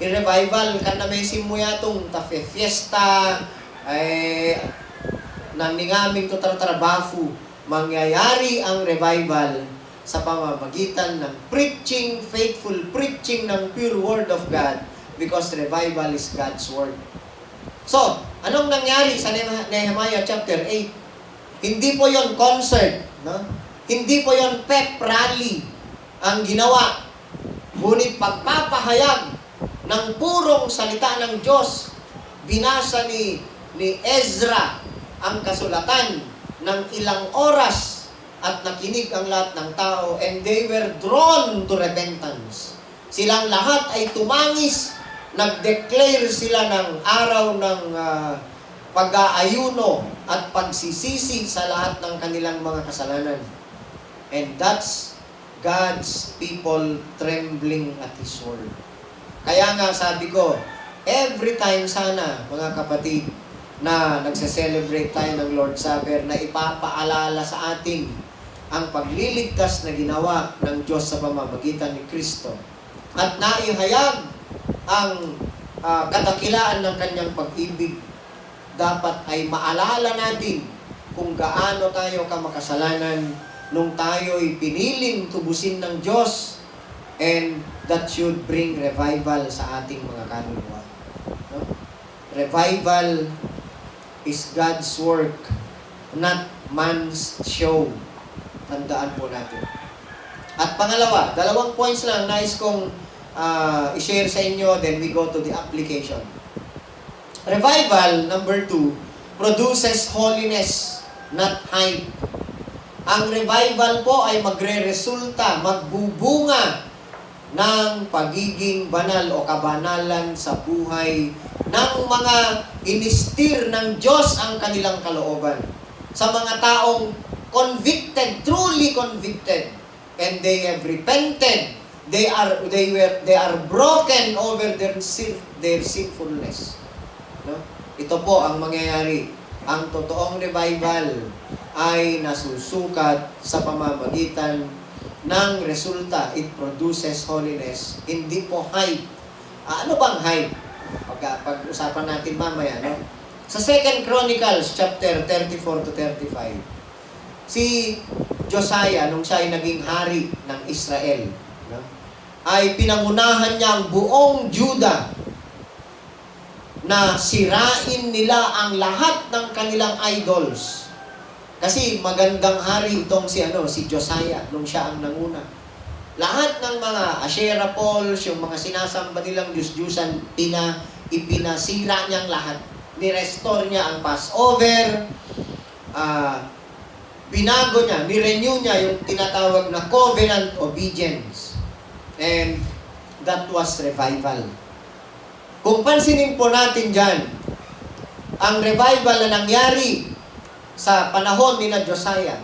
[SPEAKER 7] I-revival, kan na may simuyatong tafe fiesta, naningaming to trabaho, mangyayari ang revival sa pamamagitan ng preaching, faithful preaching ng pure Word of God, because revival is God's Word. So, anong nangyari sa Nehemiah chapter 8? Hindi po yon concert, no? Hindi po yon pep rally ang ginawa. Ngunit pagpapahayag ng purong salita ng Diyos, binasa ni Ezra ang kasulatan ng ilang oras at nakinig ang lahat ng tao, and they were drawn to repentance. Silang lahat ay tumangis, nag-declare sila ng araw ng pag-aayuno at pagsisisi sa lahat ng kanilang mga kasalanan. And that's God's people trembling at His word. Kaya nga sabi ko, every time sana, mga kapatid, na nagse-celebrate tayo ng Lord's Supper na ipapaalala sa atin ang pagliligtas na ginawa ng Diyos sa pamamagitan ni Kristo at naihayag ang kadakilaan ng kanyang pag-ibig. Dapat ay maalala natin kung gaano tayo kamakasalanan nung tayo'y piniling tubusin ng Diyos, and that should bring revival sa ating mga kaluluwa. No? Revival is God's work, not man's show. Tandaan po natin. At pangalawa, 2 points lang nais kong i-share sa inyo, then we go to the application. Revival, number 2, produces holiness, not hype. Ang revival po ay magre-resulta, magbubunga ng pagiging banal o kabanalan sa buhay ng mga inistir ng Diyos ang kanilang kalooban. Sa mga taong convicted, truly convicted, and they have repented, they are broken over their sinfulness. No? Ito po ang mangyayari. Ang totoong revival ay nasusukat sa pamamagitan ng resulta. It produces holiness. Hindi po hype. Ano bang hype? Pag-usapan natin mamaya, no? Sa 2 Chronicles chapter 34 to 35, si Josiah, nung siya ay naging hari ng Israel, no, ay pinangunahan niya ang buong Juda na sirain nila ang lahat ng kanilang idols. Kasi magandang hari itong si Josiah nung siya ang nanguna. Lahat ng mga Asherah poles, yung mga sinasamba nilang Diyos-Diyusan, ipinasira niyang lahat. Ni-restore niya ang Passover, binago niya, ni-renew niya yung tinatawag na covenant obedience. And that was revival. Kung pansinin po natin dyan, ang revival na nangyari sa panahon ni Josiah,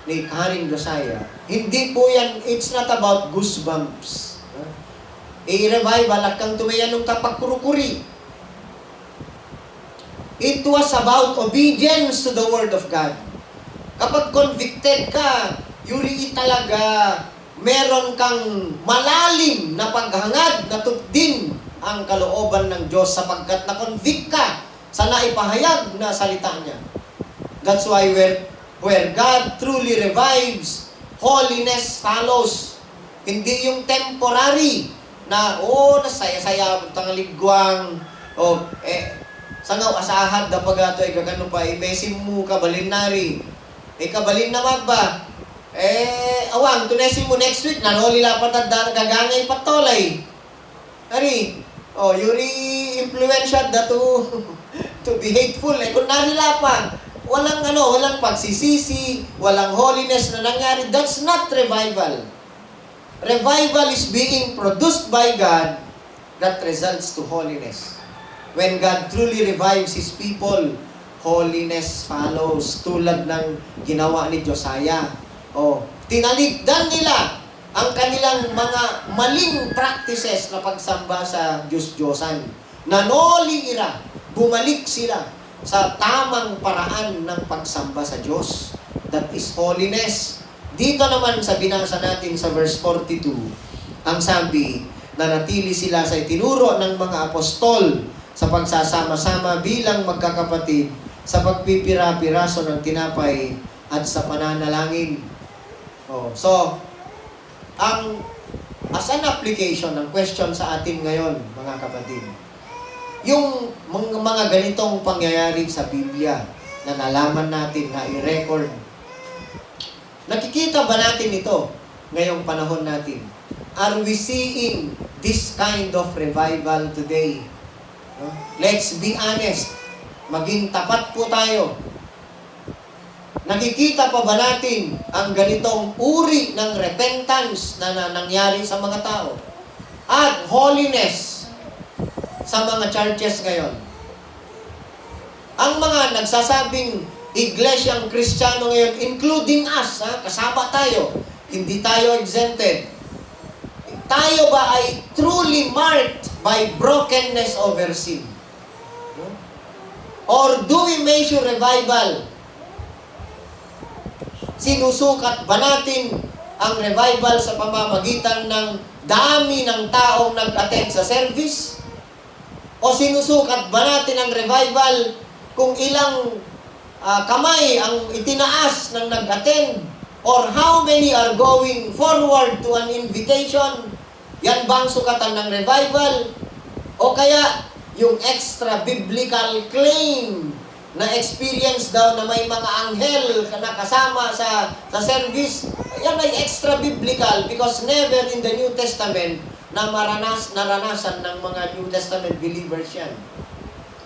[SPEAKER 7] ni Haring Josiah, hindi po yan, it's not about goosebumps. I-revival at kang tumayan ng tapagkurukuri. It was about obedience to the Word of God. Kapag convicted ka, yuri talaga, meron kang malalim na paghangad na tupdin ang kalooban ng Diyos sapagkat na-convict ka sa naipahayag na salita niya. That's why where God truly revives, holiness follows. Hindi yung temporary na, nasaya-saya, tangaligwang, sangaw asahad na pagato ay gagano pa, ibesim mo kabalin nari. Kabalin na magba. Awang, tunesin mo next week, nanoli lapat at gagangay patolay. Ari, yuri influensya da to be hateful. Kung narila pa, walang pagsisisi, walang holiness na nangyari. That's not revival. Revival is being produced by God that results to holiness. When God truly revives His people, holiness follows. Tulad ng ginawa ni Josiah. Tinaligdan nila ang kanilang mga maling practices na pagsamba sa Diyos-Diyosan. Nanoli ira, bumalik sila sa tamang paraan ng pagsamba sa Diyos. That is holiness. Dito naman sa binasa natin sa verse 42, ang sabi, nanatili sila sa itinuro ng mga apostol sa pagsasama-sama bilang magkakapatid, sa pagpipira-piraso ng tinapay at sa pananalangin. So, as an application ng question sa atin ngayon, mga kapatid, yung mga ganitong pangyayari sa Biblia na nalaman natin, na i-record, nakikita ba natin ito ngayong panahon natin? Are we seeing this kind of revival today? No? Let's be honest. Maging tapat po tayo. Nakikita pa ba natin ang ganitong uri ng repentance na nangyari sa mga tao? At holiness sa mga churches ngayon. Ang mga nagsasabing iglesyang Kristiyano ngayon, including us, kasama tayo, hindi tayo exempted. Tayo ba ay truly marked by brokenness over sin? Or do we measure revival? Sinusukat ba natin ang revival sa pamamagitan ng dami ng taong nag-attend sa service? O sinusukat ba natin ang revival kung ilang kamay ang itinaas ng nag-attend? Or how many are going forward to an invitation? Yan ba ang sukatan ng revival? O kaya yung extra biblical claim na experience daw na may mga anghel na kasama sa service, yan ay extra biblical because never in the New Testament na naranasan ng mga New Testament believers yan.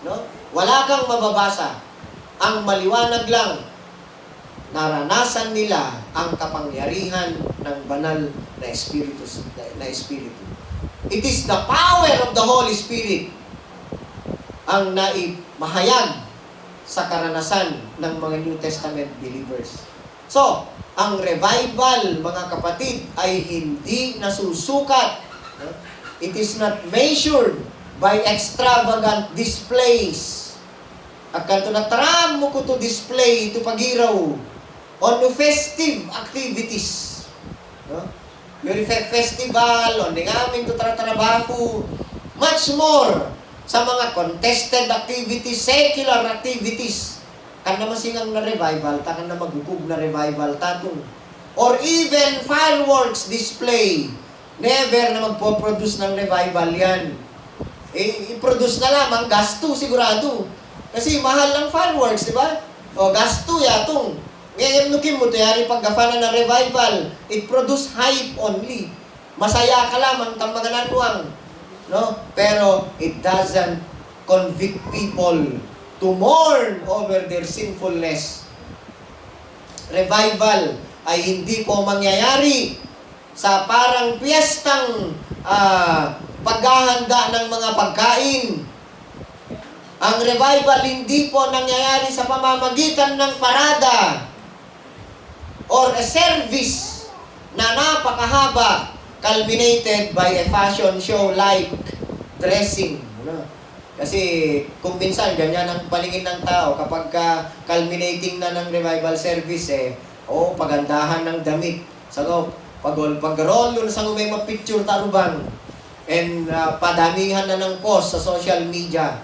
[SPEAKER 7] No? Wala kang mababasa. Ang maliwanag lang, naranasan nila ang kapangyarihan ng banal na Espiritu. It is the power of the Holy Spirit ang naimahayag sa karanasan ng mga New Testament believers. So, ang revival, mga kapatid, ay hindi nasusukat. It is not measured by extravagant displays. Akan to natram mo ko to display, to pagiraw, on the festive activities. No? Yung festival, on the aming to tratrabaho, much more sa mga contested activities, secular activities. Kan naman singang na revival, takan na magugug na revival tatong. Or even fireworks display. Never na magpo-produce ng revival yan. I-produce na lamang, gasto sigurado. Kasi mahal ng fireworks, di ba? O gasto yatong. Ngayon nukin mo, tayari paggafanan ng revival, it produce hype only. Masaya ka lamang tang mga nanuang. No? Pero it doesn't convict people to mourn over their sinfulness. Revival ay hindi po mangyayari sa parang piyestang paghahanda ng mga pagkain. Ang revival hindi po nangyayari sa pamamagitan ng parada or a service na napakahaba, culminated by a fashion show like dressing. Kasi kung minsan ganyan ang paningin ng tao kapag culminating na ng revival service, pagandahan ng damit. So, pag-roll sa may picture taruban and padamihan na ng post sa social media.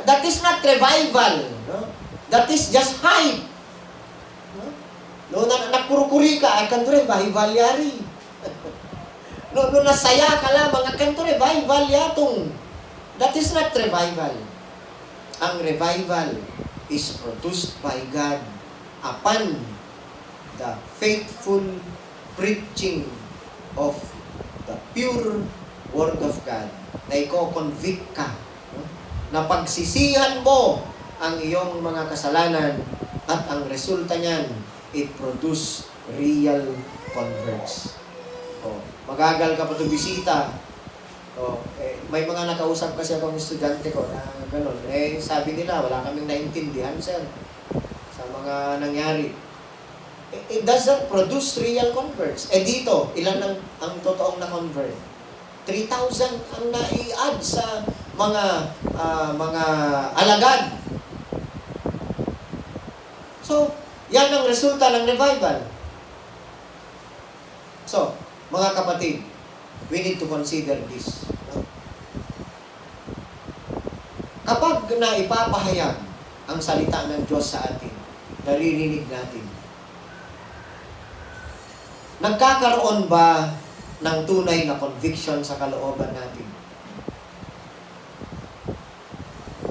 [SPEAKER 7] That is not revival. No? That is just hype. No, nakurukuri ka, akan to revival yari. No, nasaya ka lamang, akan to revival yatong. That is not revival. Ang revival is produced by God upon the faithful preaching of the pure Word of God na i-convict ka. No? Na pagsisihan mo ang iyong mga kasalanan at ang resulta niyan, it produce real converts. Magagal ka pa ito bisita. May mga nakausap kasi akong estudyante ko na gano'n. Sabi nila, wala kaming naintindihan, sir, sa mga nangyari. It doesn't produce real converts. Dito, ilan ang totoong na-convert? 3,000 ang nai-add sa mga alagad. So, yan ang resulta ng revival. So, mga kapatid, we need to consider this. Kapag na ipapahayag ang salita ng Diyos sa atin, naririnig natin, nagkakaroon ba ng tunay na conviction sa kalooban natin?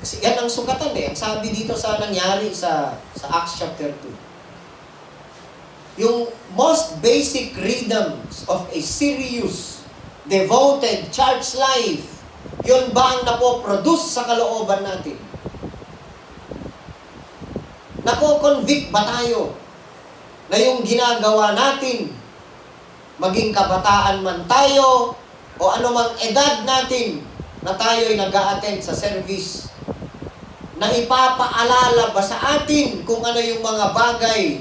[SPEAKER 7] Kasi yan ang sukatan Ang sabi dito sa nangyari sa Acts chapter 2. Yung most basic rhythms of a serious, devoted church life, yun ba ang napoproduce sa kalooban natin? Napo-convict ba tayo na yung ginagawa natin, maging kabataan man tayo, o anumang edad natin, na tayo ay nag-a-attend sa service, na ipapaalala ba sa atin kung ano yung mga bagay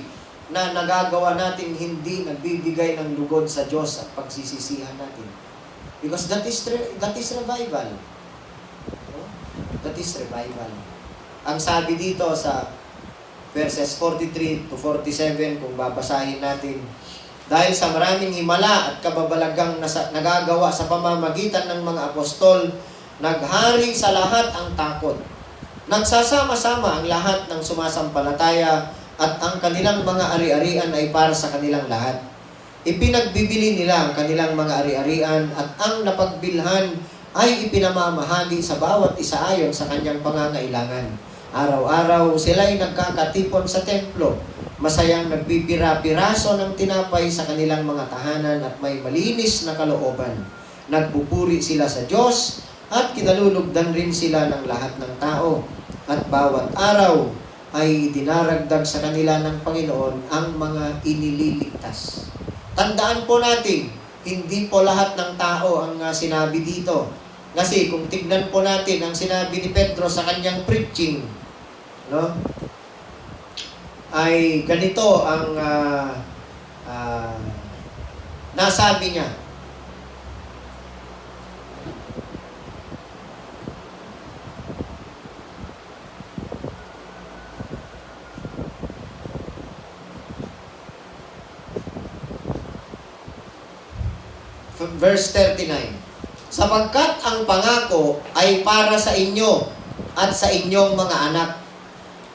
[SPEAKER 7] na nagagawa natin hindi nagbibigay ng lugod sa Diyos at pagsisisihan natin? Because that is revival. That is revival. ang sabi dito sa verses 43 to 47, kung babasahin natin, dahil sa maraming himala at kababalagang nagagawa sa pamamagitan ng mga apostol, naghari sa lahat ang takot. Nagsasama-sama ang lahat ng sumasampalataya at ang kanilang mga ari-arian ay para sa kanilang lahat. Ipinagbibili nila ang kanilang mga ari-arian at ang napagbilhan ay ipinamamahagi sa bawat isa ayon sa kanyang pangangailangan. Araw-araw sila'y nagkakatipon sa templo, masayang nagbibira-piraso ng tinapay sa kanilang mga tahanan at may malinis na kalooban. Nagpupuri sila sa Diyos at kinalulugdan rin sila ng lahat ng tao. At bawat araw ay dinaragdag sa kanila ng Panginoon ang mga inililigtas. Tandaan po natin, hindi po lahat ng tao ang sinabi dito. Kasi kung tignan po natin ang sinabi ni Pedro sa kanyang preaching, no? Ay ganito ang nasabi niya. Verse 39. Sapagkat ang pangako ay para sa inyo at sa inyong mga anak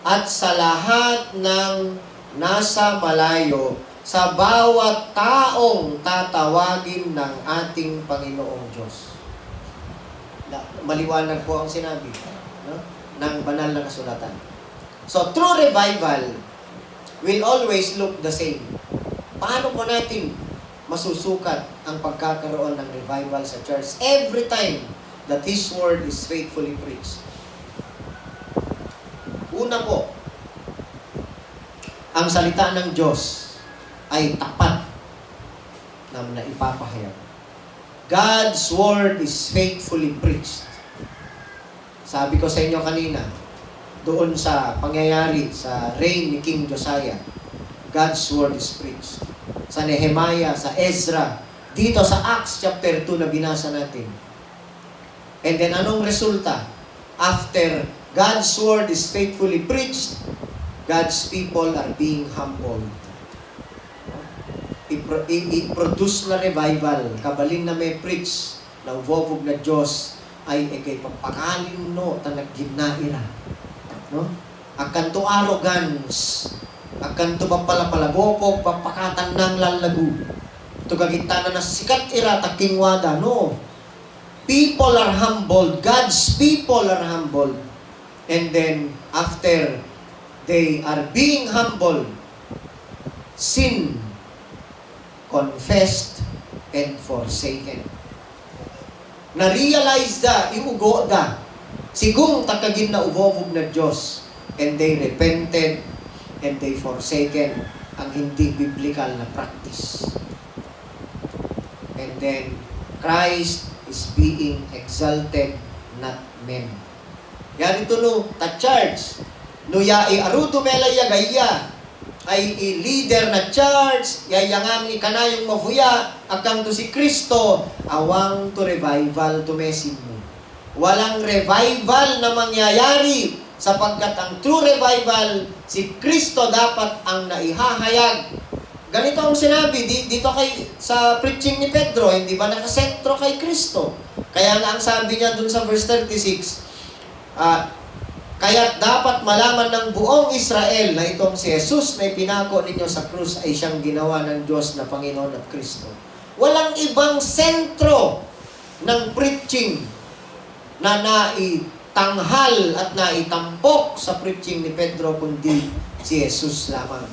[SPEAKER 7] at sa lahat ng nasa malayo, sa bawat taong tatawagin ng ating Panginoong Diyos. Maliwanag po ang sinabi, no? Ng banal na kasulatan. So, true revival will always look the same. Paano po natin masusukat ang pagkakaroon ng revival sa church every time that His Word is faithfully preached? Una po, ang salita ng Diyos ay tapat na naipapahayag. God's Word is faithfully preached. Sabi ko sa inyo kanina, doon sa pangyayari sa reign ni King Josiah, God's Word is preached. Sa Nehemiah, sa Ezra, dito sa Acts chapter 2 na binasa natin. And then anong resulta? After God's Word is faithfully preached, God's people are being humbled. I-produce na revival, kabalin na may preach, na uvovog na Diyos, ay ikay papakalin no, tanag ginaira. No? Akan to arrogance, akan to papalapalabopog, papakatan ng lalagu. Ito kagitana na sikat ira, takingwada, no? People are humbled, God's people are humbled. And then, after they are being humbled, sin, confessed, and forsaken. Na-realize da, iugo da, sigong takagin na uvovog na Diyos, and they repented, and they forsaken ang hindi biblical na practice. And then, Christ is being exalted, not men. Yan ito no, ta church, no ya aruto melaya gaya, ay leader na church, yayangami kanayong mafuya, akang to si Kristo, awang to revival to mesin mo. Walang revival na mangyayari, sapagkat ang true revival, si Kristo dapat ang naihahayag. Ganito ang sinabi dito sa preaching ni Pedro, hindi ba nakasentro kay Kristo? Kaya nga ang sabi niya dun sa verse 36, kaya dapat malaman ng buong Israel na itong si Jesus na ipinako ninyo sa krus ay siyang ginawa ng Diyos na Panginoon at Kristo. Walang ibang sentro ng preaching na naitanghal at naitampok sa preaching ni Pedro kundi si Jesus lamang.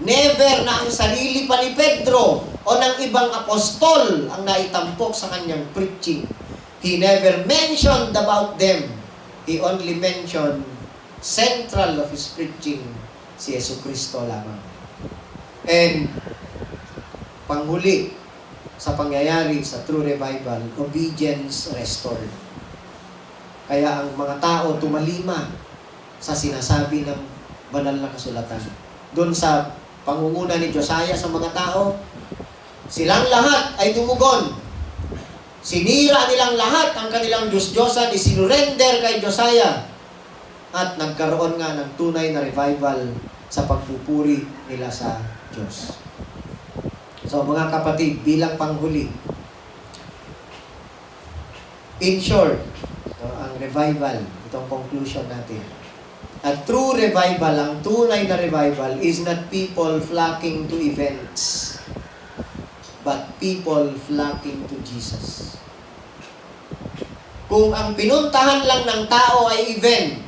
[SPEAKER 7] Never na ang sarili pa ni Pedro o ng ibang apostol ang naitampok sa kanyang preaching. He never mentioned about them. He only mentioned central of his preaching si Yesu Kristo lamang. And panghuli sa pangyayari sa true revival, obedience restored. Kaya ang mga tao tumalima sa sinasabi ng banal na kasulatan. Doon sa pangunguna ni Josiah sa mga tao, silang lahat ay tumugon. Sinira nilang lahat ang kanilang Diyos-Diyosan, isinurrender kay Josiah. At nagkaroon nga ng tunay na revival sa pagpupuri nila sa Diyos. So mga kapatid, bilang panghuli, in short, ang revival, itong conclusion natin. A true revival, ang tunay na revival is not people flocking to events, but people flocking to Jesus. Kung ang pinuntahan lang ng tao ay event,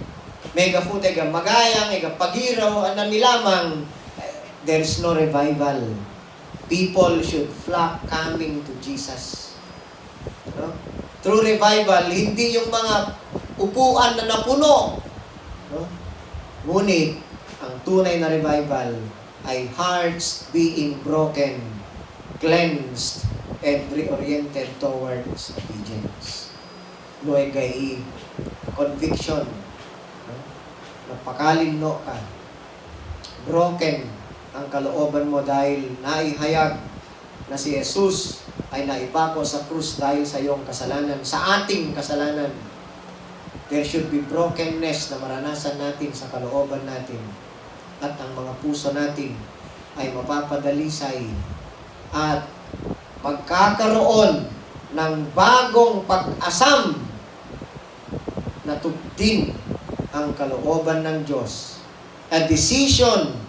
[SPEAKER 7] mega food, ega magayang, ega pagiraw, anami lamang, there's no revival. People should flock coming to Jesus. No? True revival, hindi yung mga upuan na napuno. No? Ngunit, ang tunay na revival ay hearts being broken, cleansed, and reoriented towards obedience. No ay gay conviction. No? Napakalinno ka. Broken ang kalooban mo dahil naihayag na si Jesus ay naipako sa krus dahil sa iyong kasalanan, sa ating kasalanan. There should be brokenness na maranasan natin sa kalooban natin at ang mga puso natin ay mapapadalisay at magkakaroon ng bagong pag-asam na tugtin ang kalooban ng Diyos. A decision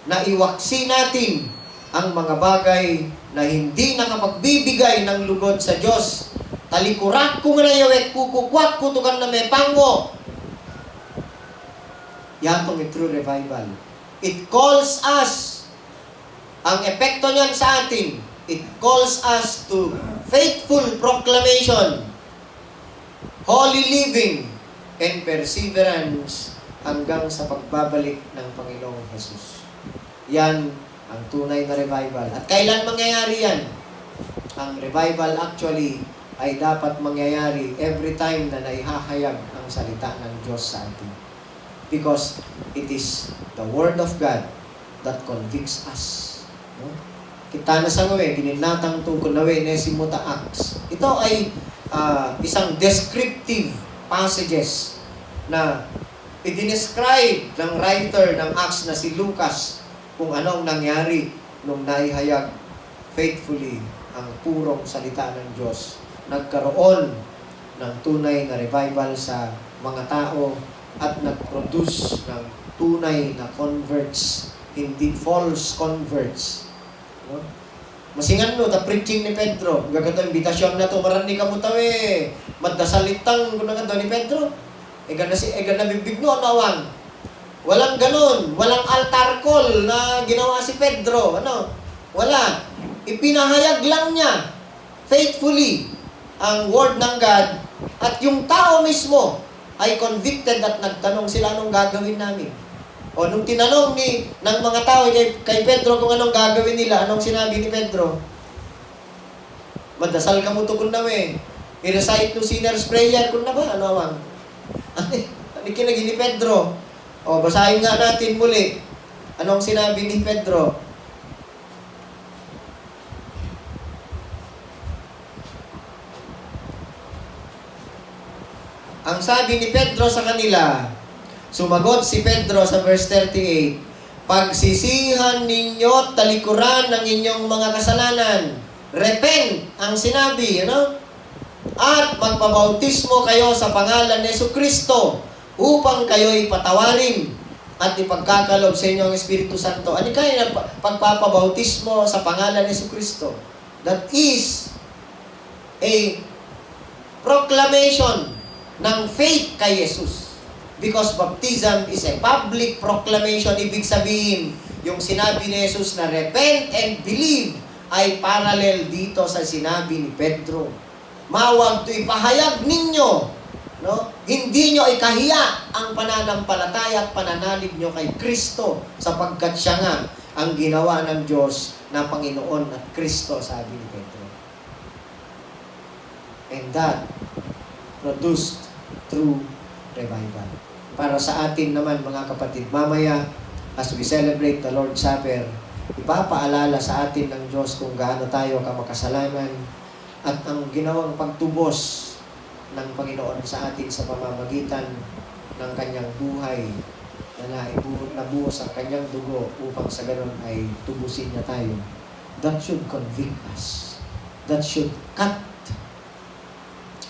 [SPEAKER 7] na iwaksi natin ang mga bagay na hindi nakapagbibigay ng lugod sa Diyos. Talikurak ko nga na yawek, kukukwak ko tukan na may pango. Yan itong true revival. It calls us, ang epekto niyan sa atin, it calls us to faithful proclamation, holy living, and perseverance hanggang sa pagbabalik ng Panginoong Jesus. Yan ang tunay na revival. At kailan mangyayari yan? Ang revival actually ay dapat mangyayari every time na naihahayag ang salita ng Diyos sa atin. Because it is the Word of God that convicts us. No? Kita na sa ngawe, gininatang tungkol nawe, nesimuta acts. Ito ay isang descriptive passages na i-describe ng writer ng Acts na si Lucas kung anong nangyari nung naihayag faithfully ang purong salita ng Diyos. Nagkaroon ng tunay na revival sa mga tao at nag-produce ng tunay na converts, hindi false converts. No? Masingan no, the preaching ni Pedro. Gagato, imbitasyon na to, marani ka mo tawe. Madasalitang kung naganda ni Pedro. Ega na bibig no, nawang. Walang ganun. Walang altar call na ginawa si Pedro. Ano? Wala. Ipinahayag lang niya faithfully ang word ng God at yung tao mismo ay convicted at nagtanong sila anong gagawin namin. O nung tinanong ng mga tao kay Pedro kung anong gagawin nila, anong sinabi ni Pedro? Madasal ka mo to kun na we. I-recite no sinner's prayer kun na ba? Ano amang? Ano kinagi ni Pedro? O basahin nga natin muli. Anong sinabi ni Pedro? Ang sabi ni Pedro sa kanila, sumagot si Pedro sa verse 38, pagsisihan ninyo talikuran ng inyong mga kasalanan. Repent ang sinabi, ano? At magpabautismo kayo sa pangalan ni Jesucristo upang kayo'y patawarin at ipagkakalob sa inyo ang Espiritu Santo. Ano kayo na pagpapabautismo sa pangalan ni Jesucristo? That is a proclamation ng faith kay Jesus. Because baptism is a public proclamation. Ibig sabihin, yung sinabi ni Jesus na repent and believe ay parallel dito sa sinabi ni Pedro. Mawag to ipahayag ninyo, no? Hindi nyo ikahiya ang pananampalataya at pananalig nyo kay Kristo sapagkat siya nga ang ginawa ng Diyos na Panginoon at Kristo, sabi ni Pedro. And that produced through revival. Para sa atin naman mga kapatid, mamaya as we celebrate the Lord's Supper, ipapaalala sa atin ng Diyos kung gaano tayo kamakasalanan at ang ginawang pagtubos ng Panginoon sa atin sa pamamagitan ng kanyang buhay na nabuhos ang kanyang dugo upang sa ganun ay tubusin niya tayo. That should convict us. That should cut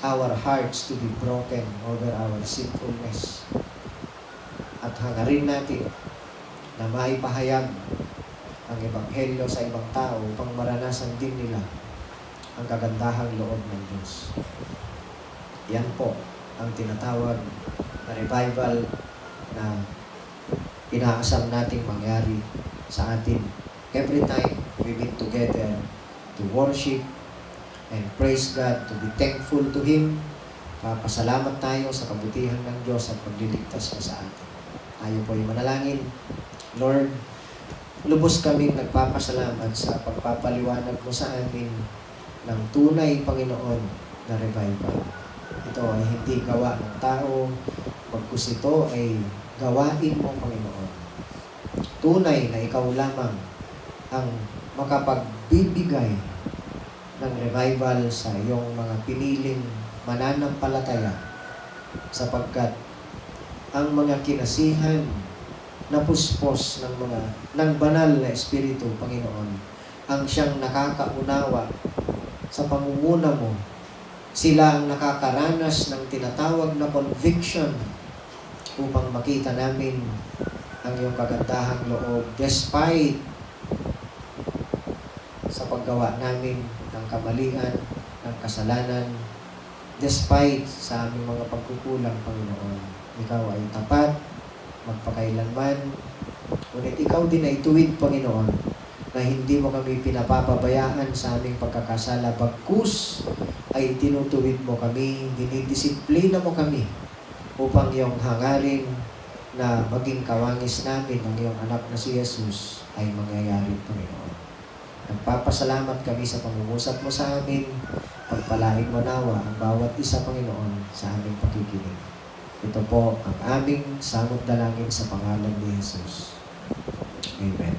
[SPEAKER 7] our hearts to be broken over our sinfulness. At hangarin natin na maipahayag ang Ebanghelyo sa ibang tao upang maranasan din nila ang kagandahang loob ng Diyos. Yan po ang tinatawag na revival na inaasam nating mangyari sa atin every time we meet together to worship and praise God, to be thankful to Him. Papasalamat tayo sa kabutihan ng Diyos at pagliligtas niya sa atin. Tayo po ay manalangin. Lord, lubos kaming nagpapasalamat sa pagpapaliwanag mo sa amin ng tunay, Panginoon, na revival. Ito ay hindi gawa ng tao, bagkus ito ay gawain mo, Panginoon. Tunay na ikaw lamang ang makapagbibigay ng revival sa iyong mga piniling mananampalataya, sapagkat ang mga kinasihan na puspos ng banal na Espiritu, Panginoon, ang siyang nakakaunawa sa pangunguna mo. Sila ang nakakaranas ng tinatawag na conviction upang makita namin ang iyong kagandahang loob despite sa paggawa namin ng kamalian, ng kasalanan, despite sa aming mga pagkukulang, Panginoon. Ikaw ay tapat, magpakailanman, ngunit ikaw din ay tuwid, Panginoon, na hindi mo kami pinapapabayaan sa aming pagkakasala, bagkus ay tinutuwid mo kami, dinidisiplina mo kami upang iyong hangarin na maging kawangis namin ng iyong anak na si Jesus ay mangyayari, Panginoon. Nagpapasalamat kami sa pangungusap mo sa amin. Pagpalain mo nawa ang bawat isa, Panginoon, sa aming pakikinig. Ito po ang aming samot dalangin sa pangalan ni Jesus. Amen.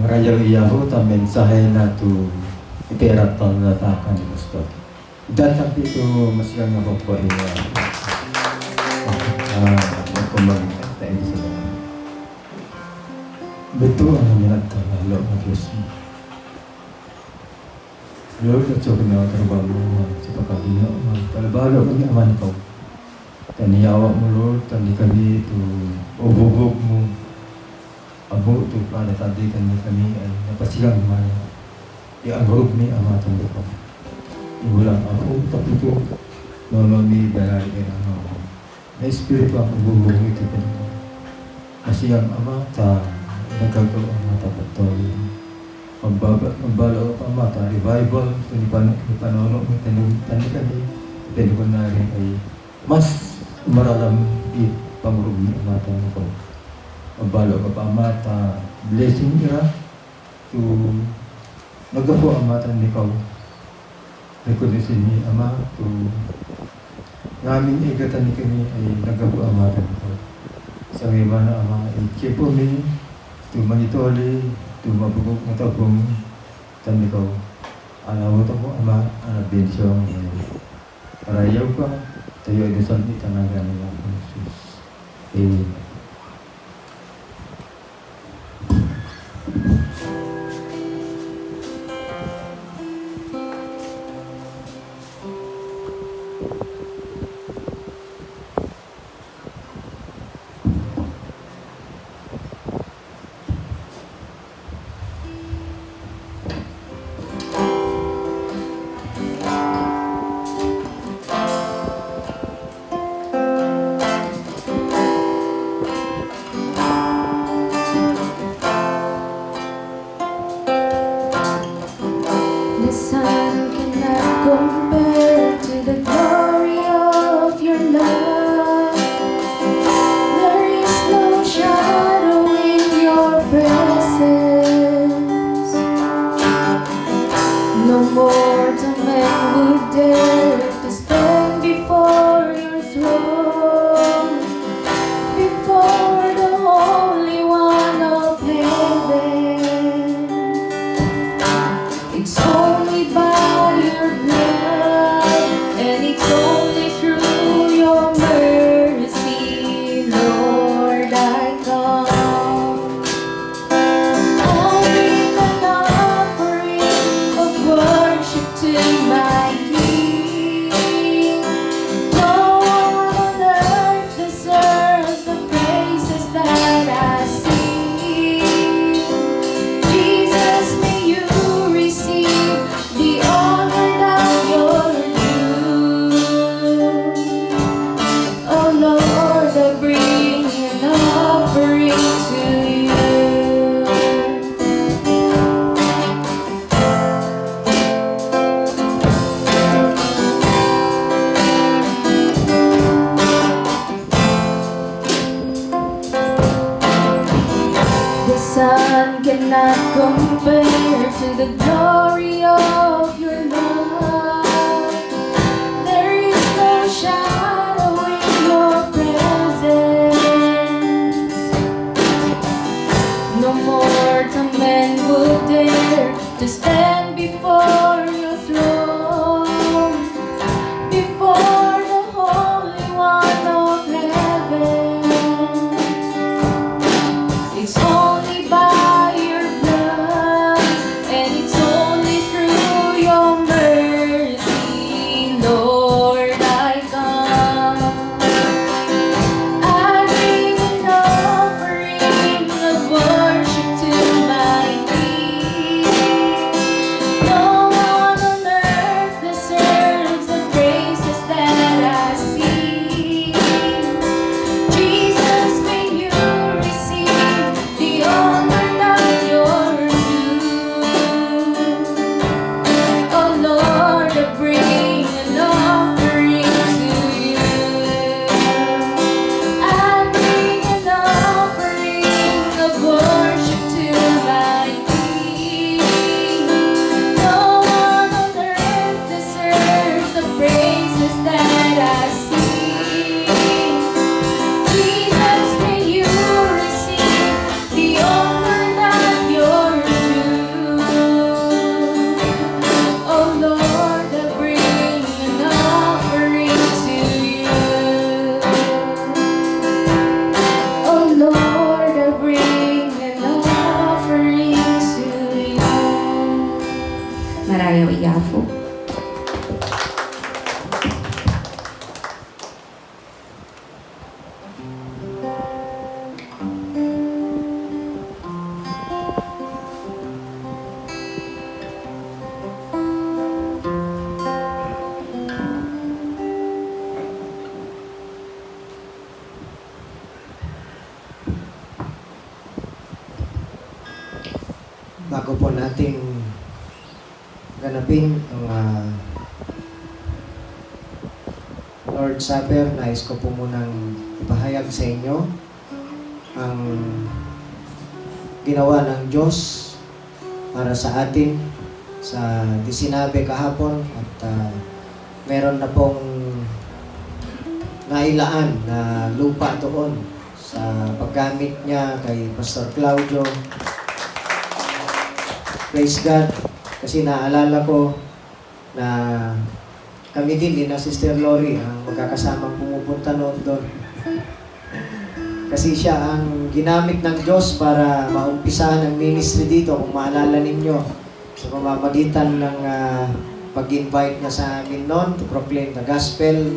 [SPEAKER 6] Marayang iyaho ta mensahe na tu iperat ta natakan di gusto. Dan sampai itu masih yang ngapa iya. Aku magkita ini sa mga. Betul ang minat ta lalo ng Diyos mo. Lord, at so na trabaho mo sa pagkabino. Palbalo kami aman ko. Taniyawa mo, Lord, tani kami ito ububog mo. Abo ito para tadi kami ay napasilang man. Iagurog ni ama itong lupa. Iwalang ako, tapi ito mamami dalari ay ano. Na espiritu ang ububog ito kanito. Masiyang ama ta nagkagawa ang mata patuloy. Magbalo ang mata, revival, ito ni Panono, tani kami. Pero ko na rin ay mas maralam ipangurog ni ama itong lupa. Magbalo ka pa mata, blessing niya to nagapo ang mata ni Pao. Recognition ni Ama to namin igatan ni kami ay nagapo ang mata ni Pao. Sa may mana Ama ay kipo mi to manitoli to mabugok na tabong tan ni Pao. Alaw to mo Ama ang bensyon parayaw ka tayo ay dasal ni tanagan ni Jesus. Amen.
[SPEAKER 4] None cannot compare to the glory of your love. There is no shadow in your presence. No mortal man would dare to stand before your throne, before the Holy One of heaven. It's only by your blood, and it's only through your mercy, Lord, I come. I bring an offering of worship to my King. No one on earth deserves the praises that I sing. Jesus, may you receive the honor that you're due. Oh Lord, I bring an offering to you. I bring an offering of worship to my King. No one on earth deserves the praises that I sing. Jesus, may you receive the honor that you're due. Oh Lord, I bring an offering to you. Oh Lord, I bring an offering to you. Marayaw Iyafo.
[SPEAKER 7] Bago po nating ganapin ang Lord Supper, nais ko po munang ipahayag sa inyo ang ginawa ng Diyos para sa atin sa 19 kahapon at meron na pong nailaan na lupa doon sa paggamit niya kay Pastor Claudio. Praise God. Kasi naalala ko na kami din na Sister Lori ang magkakasamang pumupunta noon doon. Kasi siya ang ginamit ng Diyos para maumpisahan ang ministry dito, kung maalala ninyo, sa pamamagitan ng pag-invite niya sa amin noon to proclaim the gospel,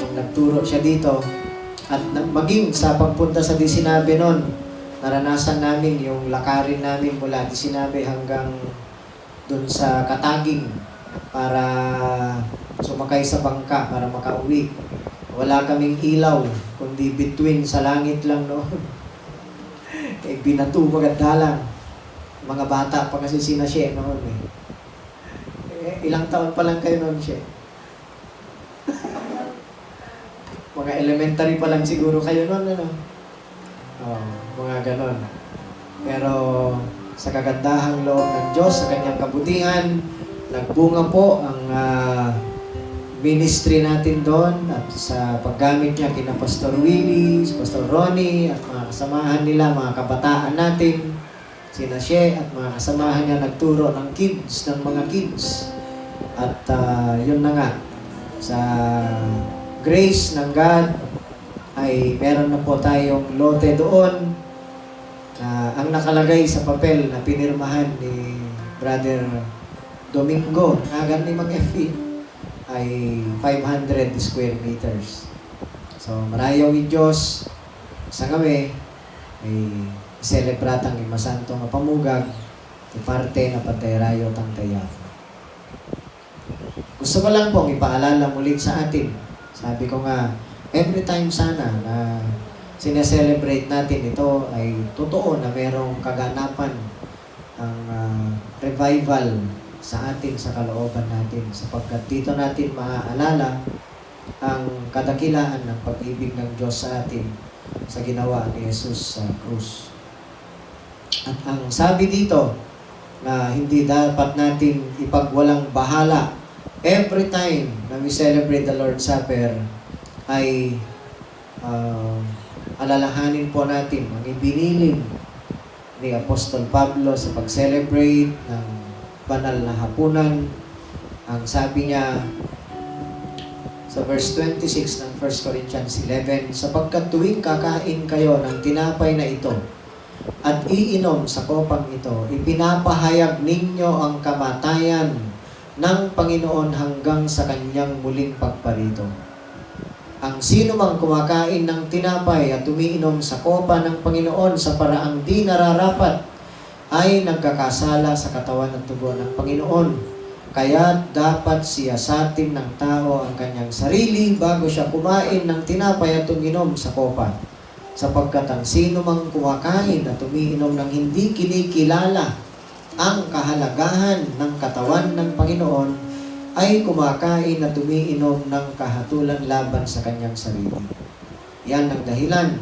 [SPEAKER 7] nung nagturo siya dito. At maging sa pagpunta sa 19 noon, naranasan namin yung lakarin namin mula 19 hanggang dun sa Kataging para sumakay sa bangka para makauwi. Wala kaming ilaw, kundi between sa langit lang noon. Binato magadalang. Mga bata pa kasi sina She noon ilang taon pa lang kayo noon, She? Mga elementary pa lang siguro kayo noon, ano? Mga ganon. Pero sa kagandahang loob ng Diyos, sa kanyang kabutihan, nagbunga po ang ministry natin doon at sa paggamit niya kina Pastor Willie, Pastor Ronnie at mga kasamahan nila, mga kabataan natin, sina She at mga kasamahan niya nagturo ng kids, ng mga kids. At yun na nga, sa grace ng God, ay meron na po tayong lote doon. Ang nakalagay sa papel na pinirmahan ni Brother Domingo, nagan ni Mang F.E., ay 500 square meters. So, marayaw ni Diyos sa kami ay celebratang imasanto nga pamugag ti parte na patayrayo tang Tayafo. Gusto ko lang pong ipaalala muli sa atin. Sabi ko nga, every time sana na sineselebrate natin ito ay totoo na merong kaganapan ang revival sa atin, sa kalooban natin, sapagkat dito natin maaalala ang kadakilaan ng pag-ibig ng Diyos sa atin sa ginawa ni Jesus sa krus. At ang sabi dito na hindi dapat natin ipagwalang bahala every time na we celebrate the Lord's Supper ay alalahanin po natin ang ibiniling ni Apostol Pablo sa pag-celebrate ng banal na hapunan. Ang sabi niya sa verse 26 ng 1 Corinthians 11, sapagkat tuwing kakain kayo ng tinapay na ito at iinom sa kopang ito, ipinapahayag ninyo ang kamatayan ng Panginoon hanggang sa kanyang muling pagparito. Ang sino mang kumakain ng tinapay at umiinom sa kopa ng Panginoon sa paraang di nararapat ay nagkakasala sa katawan at dugo ng Panginoon. Kaya dapat siyasatin ng tao ang kanyang sarili bago siya kumain ng tinapay at uminom sa kopa. Sapagkat ang sino mang kumakain at umiinom ng hindi kinikilala ang kahalagahan ng katawan ng Panginoon ay kumakain at umiinom ng kahatulan laban sa kanyang sarili. Yan ang dahilan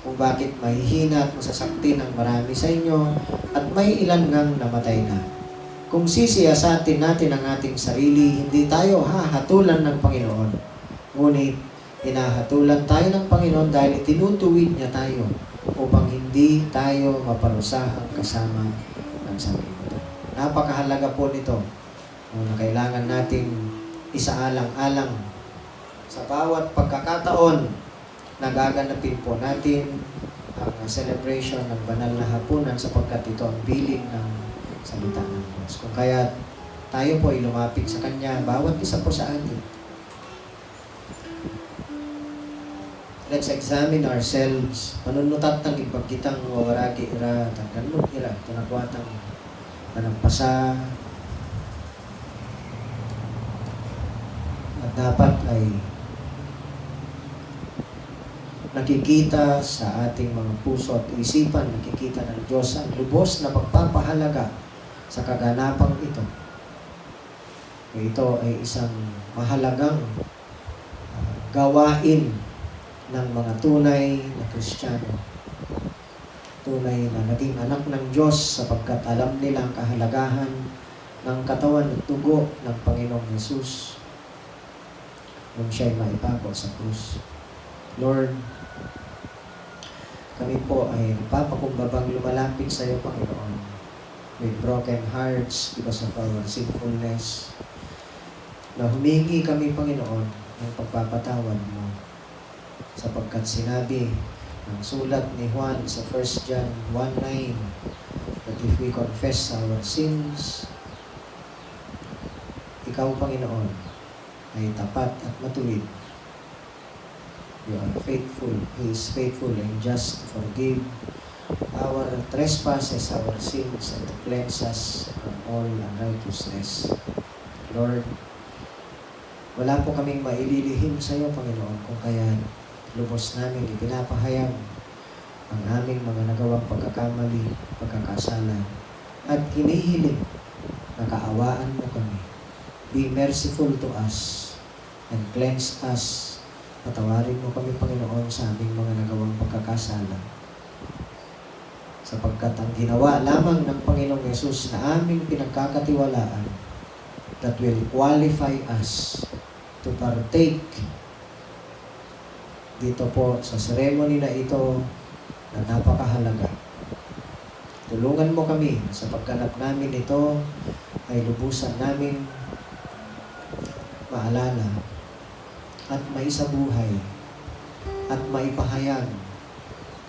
[SPEAKER 7] kung bakit mahihina at masasakti ng marami sa inyo at may ilan ngang namatay na. Kung sisiyasatin natin ang ating sarili, hindi tayo hahatulan ng Panginoon. Ngunit, hinahatulan tayo ng Panginoon dahil itinutuwid niya tayo upang hindi tayo maparusahang kasama ng sarili. Napakahalaga po nito na kailangan nating isaalang-alang sa bawat pagkakataon na gaganapin po natin ang celebration ng banal na hapunan sapagkat ito ang bilin ng salita ng Diyos. Kung kaya tayo po ay lumapit sa Kanya, bawat isa po sa atin. Let's examine ourselves. Panunutat ng ipagkitang wawaragi ira, tagkanod ira, tanakwatang panampasa. At dapat ay nakikita sa ating mga puso at isipan, nakikita ng Diyos ang lubos na pagpapahalaga sa kaganapang ito. Ito ay isang mahalagang gawain ng mga tunay na Kristiyano. Tunay na naging anak ng Diyos sapagkat alam nila ang kahalagahan ng katawan at dugo ng Panginoong Yesus nung siya'y maipago sa krus. Lord, kami po ay nagpapakumbabang lumalapit sa iyo, Panginoon, with broken hearts because of our sinfulness, na humingi kami, Panginoon, ng pagpapatawad mo sapagkat sinabi ng sulat ni Juan sa 1 John 1:9 that if we confess our sins, ikaw, Panginoon, ay tapat at matuwid. You are faithful. He is faithful and just to forgive our trespasses, our sins, and to cleanse us from all unrighteousness. Lord, wala po kaming maililihim sa iyo, Panginoon, kung kaya lubos namin ipinapahayag ang aming mga nagawang pagkakamali, pagkakasala, at hinihiling na kaawaan mo kami. Be merciful to us and cleanse us. Patawarin mo kami, Panginoon, sa aming mga nagawang pagkakasala. Sapagkat ang ginawa lamang ng Panginoong Yesus na aming pinagkakatiwalaan that will qualify us to partake dito po sa ceremony na ito na napakahalaga. Tulungan mo kami sa pagganap namin ito ay lubusan namin maalala at maisabuhay at maipahayag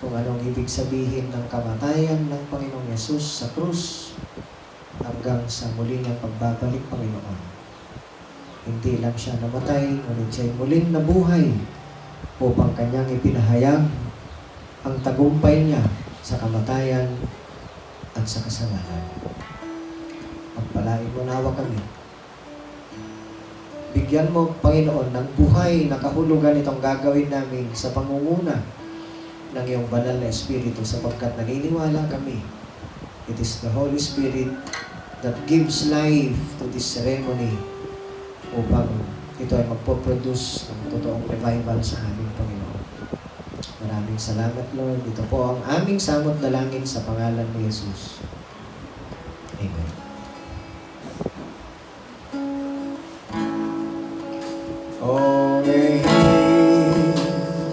[SPEAKER 7] kung anong ibig sabihin ng kamatayan ng Panginoong Yesus sa krus hanggang sa muli niyang pagbabalik, Panginoon. Hindi lang siya namatay, ngunit siya'y muling nabuhay upang kanyang ipinahayag ang tagumpay niya sa kamatayan at sa kasalanan. Pagpalain mo nawa kami. Bigyan mo, Panginoon, ng buhay na kahulugan itong gagawin namin sa pangunguna ng iyong banal na Espiritu sapagkat naniniwala kami. It is the Holy Spirit that gives life to this ceremony upang ito ay magpo-produce ng totoong revival sa aming Panginoon. Maraming salamat, Lord. Ito po ang aming samot dalangin sa pangalan ni Jesus. Amen.
[SPEAKER 8] Away,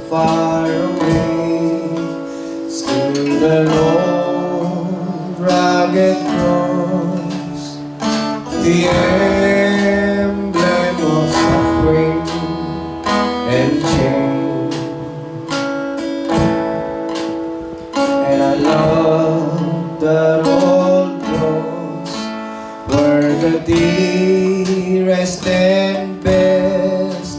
[SPEAKER 8] far away, still the long rugged cross, the emblem of suffering and shame. And I love the old cross where the dearest and best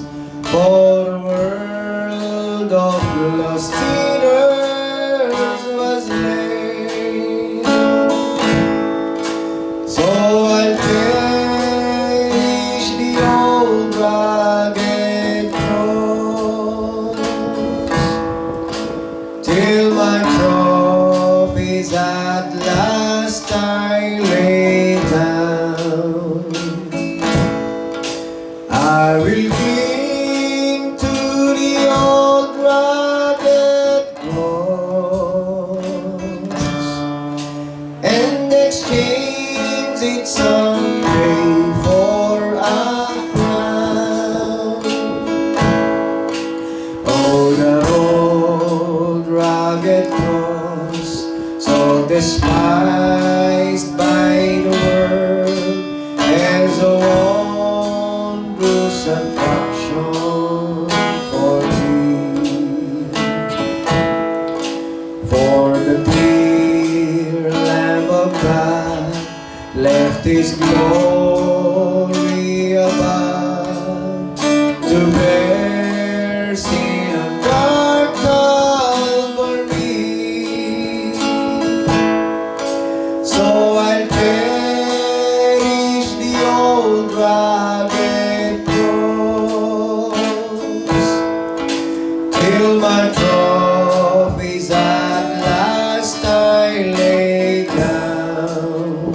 [SPEAKER 8] for a world of lost sinners was laid. So I'll cherish the old rugged cross till my trophies at last I lay down. I will cling to the old rugged cross and exchange it someday for a crown. Oh, the old rugged cross, so despised by the world, as a wondrous attraction for thee. For the dear Lamb of God left His glory above to bear sin on dark Calvary. So I'll cherish the old rugged cross till my trophies at last I lay down.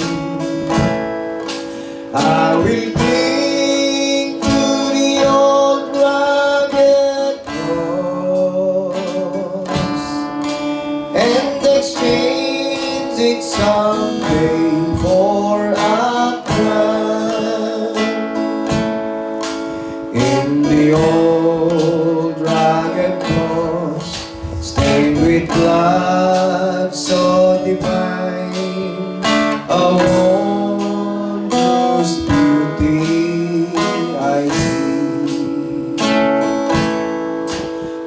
[SPEAKER 8] I will cling to the old rugged cross and exchange it someday for a crown. In the old rugged cross, stained with blood so divine, a wondrous beauty I see.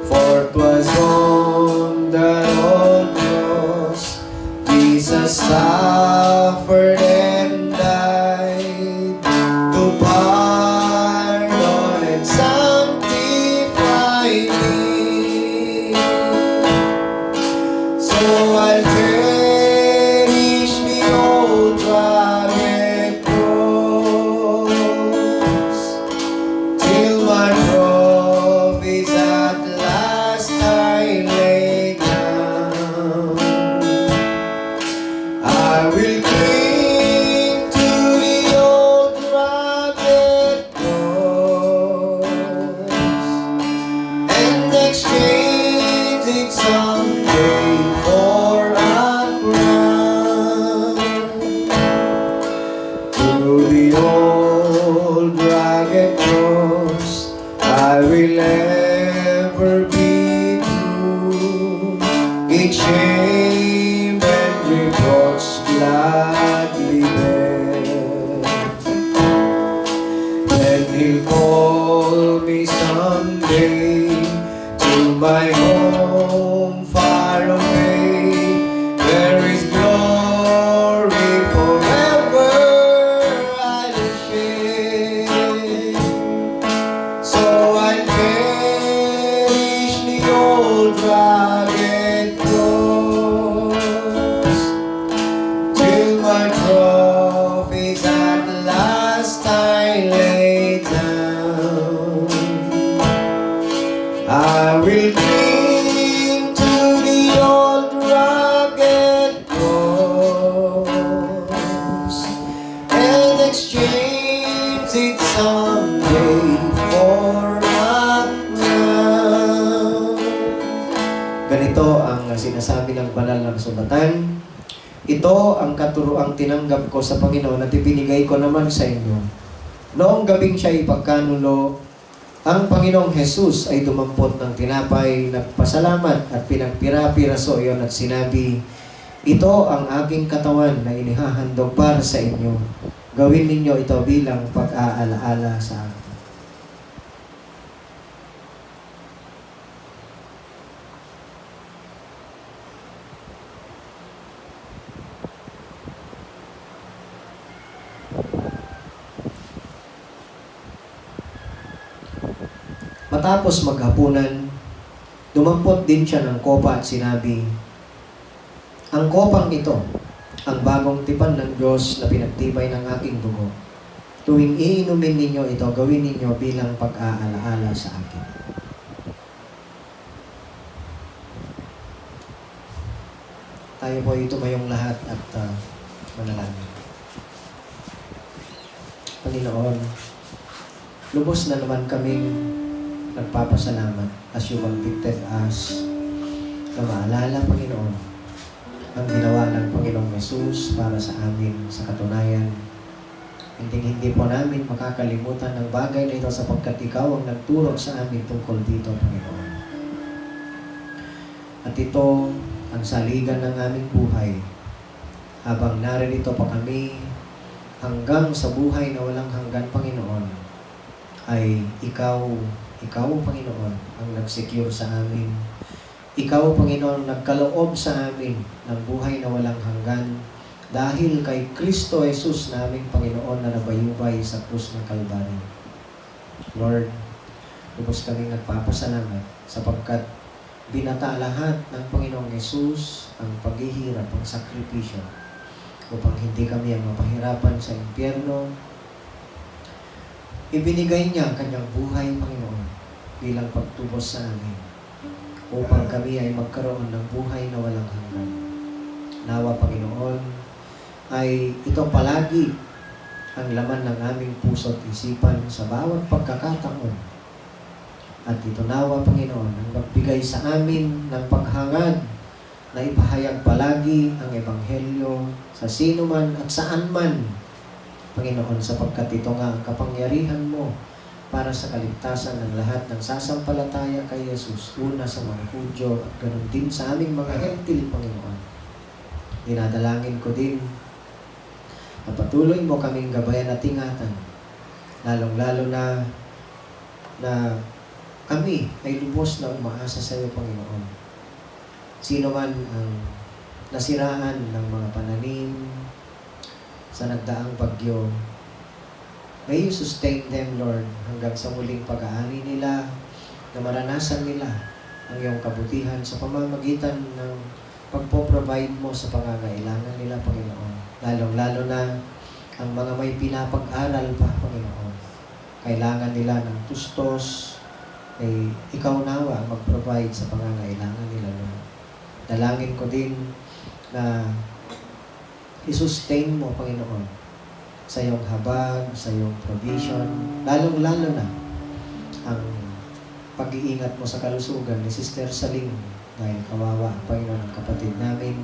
[SPEAKER 8] For 'twas on the old cross Jesus suffered and died to pardon and sanctify me. So I'll cherish the old rugged cross till my trophies at last I lay down. I will cling to the old rugged cross and exchange it someday for a crown. To the old rugged cross I will ever be true, each shame and reproach gladly bear. Then He'll call me someday to my home far away. There is glory forever I'll share. So I'll cherish the old rugged cross till my trophies at last I lay down. I will cling to the old rugged cross and exchange it someday for a crown.
[SPEAKER 7] ng banal na kasulatan. Ito ang katuroang tinanggap ko sa Panginoon at ibinigay ko naman sa inyo. Noong gabing siya ipagkanulo, ang Panginoong Jesus ay dumampot ng tinapay, nagpasalamat at pinagpira-piraso iyon at sinabi, ito ang aking katawan na inihahandog para sa inyo. Gawin ninyo ito bilang pag-aalaala sa akin. Matapos maghapunan, dumampot din siya ng kopa at sinabi, ang kopang ito, ang bagong tipan ng Diyos na pinagtibay ng aking dugo. Tuwing iinumin ninyo ito, gawin ninyo bilang pag-aalaala sa akin. Tayo po tumayong lahat at manalangin. Panginoon, lubos na naman kaming nagpapasalamat as you convicted us na maalala, Panginoon, ang ginawa ng Panginoong Jesus para sa amin sa katunayan. Hindi po namin makakalimutan ang bagay na ito sapagkat Ikaw ang nagturo sa amin tungkol dito, Panginoon. At ito ang saligan ng aming buhay habang naririto pa kami hanggang sa buhay na walang hanggan, Panginoon, ay Ikaw, Panginoon, ang nag-secure sa amin. Ikaw, Panginoon, nagkaloob sa amin ng buhay na walang hanggan dahil kay Kristo Jesus naming Panginoon na nabayubay sa krus ng Kalbaryo. Lord, lubos kaming nagpapasalamat sapagkat binata lahat ng Panginoong Jesus ang paghihirap, ang sakripisyo upang hindi kami ang mapahirapan sa impyerno. Ibinigay niya ang kanyang buhay, Panginoon, bilang pagtubos sa amin upang kami ay magkaroon ng buhay na walang hanggan. Nawa, Panginoon, ay ito palagi ang laman ng aming puso at isipan sa bawat pagkakataon. At ito nawa, Panginoon, ang magbigay sa amin ng paghangad na ipahayag palagi ang Ebanghelyo sa sino man at saan man, Panginoon, sapagkat ito nga ang kapangyarihan mo para sa kaligtasan ng lahat ng sasampalataya kay Jesus, una sa mga Hudyo at ganun din sa aming mga Hentil, Panginoon. Dinadalangin ko din na patuloy mo kaming gabayan at ingatan, lalong-lalo na kami ay lubos na umaasa sa iyo, Panginoon. Sino man ang nasiraan ng mga pananim sa nagdaang bagyo, may you sustain them, Lord, hanggang sa muling pag-aani nila, na maranasan nila ang iyong kabutihan sa pamamagitan ng pagpo-provide mo sa pangangailangan nila, Panginoon. Lalong-lalo na ang mga may pinapag-aral pa, Panginoon. Kailangan nila ng tustos, ay ikaw nawa ang mag-provide sa pangangailangan nila, Lord. Dalangin ko din na i-sustain mo, Panginoon, sa iyong habag, sa iyong provision, lalong-lalo na ang pag-iingat mo sa kalusugan ni Sister Saling dahil kawawa ang Panginoon ng kapatid namin.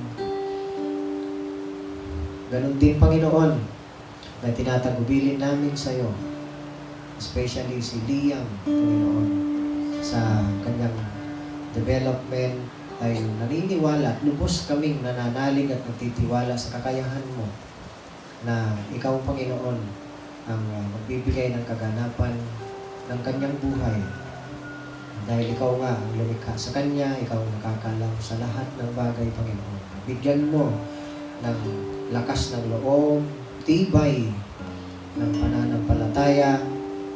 [SPEAKER 7] Ganon din, Panginoon, na tinatagubilin namin sa iyo, especially si Liam, Panginoon, sa kanyang development ay naniniwala at lubos kaming nananalig at nagtitiwala sa kakayahan mo na ikaw, Panginoon, ang magbibigay ng kaganapan ng kanyang buhay. Dahil ikaw nga ang lumikha sa kanya, ikaw ang nakakalam sa lahat ng bagay, Panginoon. Bigyan mo ng lakas ng loob, tibay ng pananampalataya,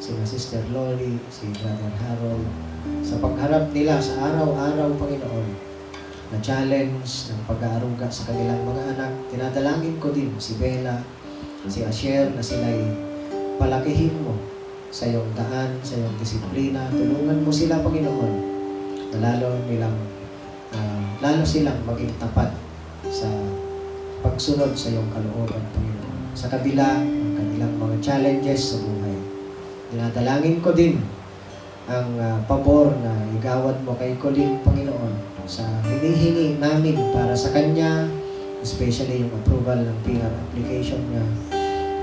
[SPEAKER 7] sina Sister Lori, si Brother Harold, sa pagharap nila sa araw-araw, Panginoon, na challenge ng pag-aaruga sa kanilang mga anak. Tinadalangin ko din si Bella, si Asher, na sila'y palakihin mo sa iyong daan, sa iyong disiplina. Tulungan mo sila, Panginoon, na lalo silang maging tapat sa pagsunod sa iyong kalooban, Panginoon. Sa kabila ng kanilang mga challenges sa buhay. Dinadalangin ko din ang pabor na igawad mo kay Colin, Panginoon, sa hinihingi namin para sa kanya, especially yung approval ng PR application niya.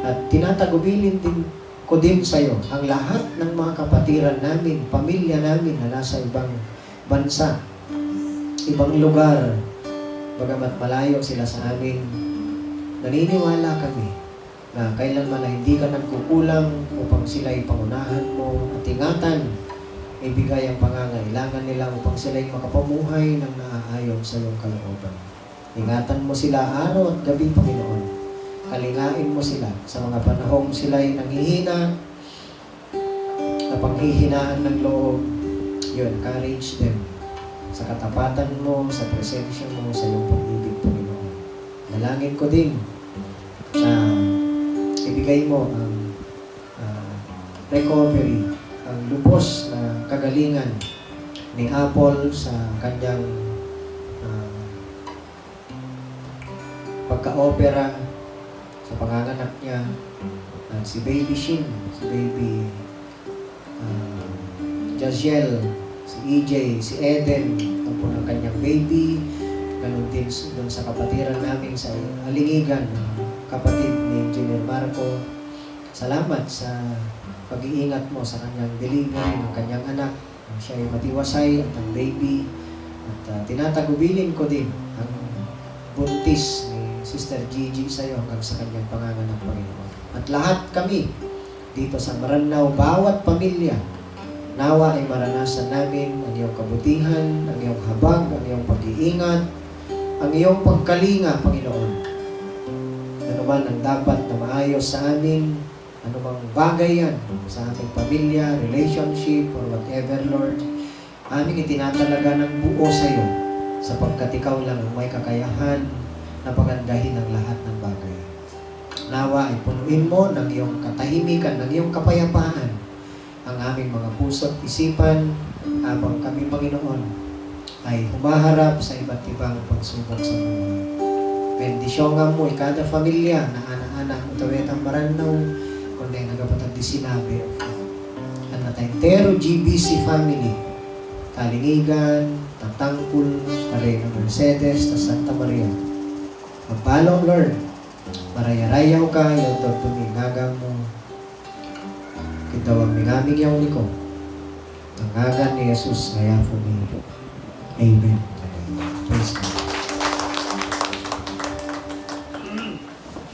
[SPEAKER 7] At tinatagubilin din ko din sa iyo ang lahat ng mga kapatiran namin, pamilya namin na nasa ibang bansa, ibang lugar, bagamat malayo sila sa amin. Naniniwala kami na kailanman na hindi ka nagkukulang upang sila'y pangunahan mo at ingatan, ibigay ang pangangailangan nila upang sila'y makapamuhay ng naaayon sa iyong kalooban. Ingatan mo sila araw at gabi, Panginoon. Kalingain mo sila sa mga panahong sila'y nanghihina, na panghihinaan ng loob. You encourage them sa katapatan mo, sa presensya mo, sa iyong pag-ibig, Panginoon. Dalangin ko din na ibigay mo ang recovery, ang lubos na kagalingan ni Apple sa kanyang pagka-opera, sa panganganak niya, at si Baby Shin, si Baby Jaziel, si EJ, si Eden, ang po ng kanyang baby, ganun din doon sa kapatiran namin sa Alingigan, kapatid ni Engineer Marco. Salamat sa pag-iingat mo sa kanyang delivery ng kanyang anak. Siya ay matiwasay at ang baby. At tinatagubilin ko din ang buntis ni Sister Gigi sa iyo hanggang sa kanyang panganganak, Panginoon. At lahat kami dito sa Maranao, bawat pamilya, nawa ay maranasan namin ang iyong kabutihan, ang iyong habag, ang iyong pag-iingat, ang iyong pagkalinga, Panginoon. Ano man ang dapat na maayos sa amin, anumang bagay yan sa ating pamilya, relationship, or whatever, Lord, aming itinatalaga ng buo sa iyo sapagkat ikaw lang ang may kakayahan na pagandahin ang lahat ng bagay. Nawa ay punuin mo ng iyong katahimikan, ng iyong kapayapaan ang aming mga puso at isipan habang kami, Panginoon, ay humaharap sa iba't ibang pagsubok sa buhay. Bendisyon nga mo ikada familia na ana-ana mo tawetang Maranao kung na nagapatag di sinabi ang nataytero GBC family, Kalingigan, Tatangkul, Marena Mercedes, ta Santa Maria. Magpalong, Lord, maraya-rayaw ka, yung tumingagang mo. Kitawang mingaming yaw ni ko. Nangagan ni Jesus, ngaya po ni. Amen. Praise God.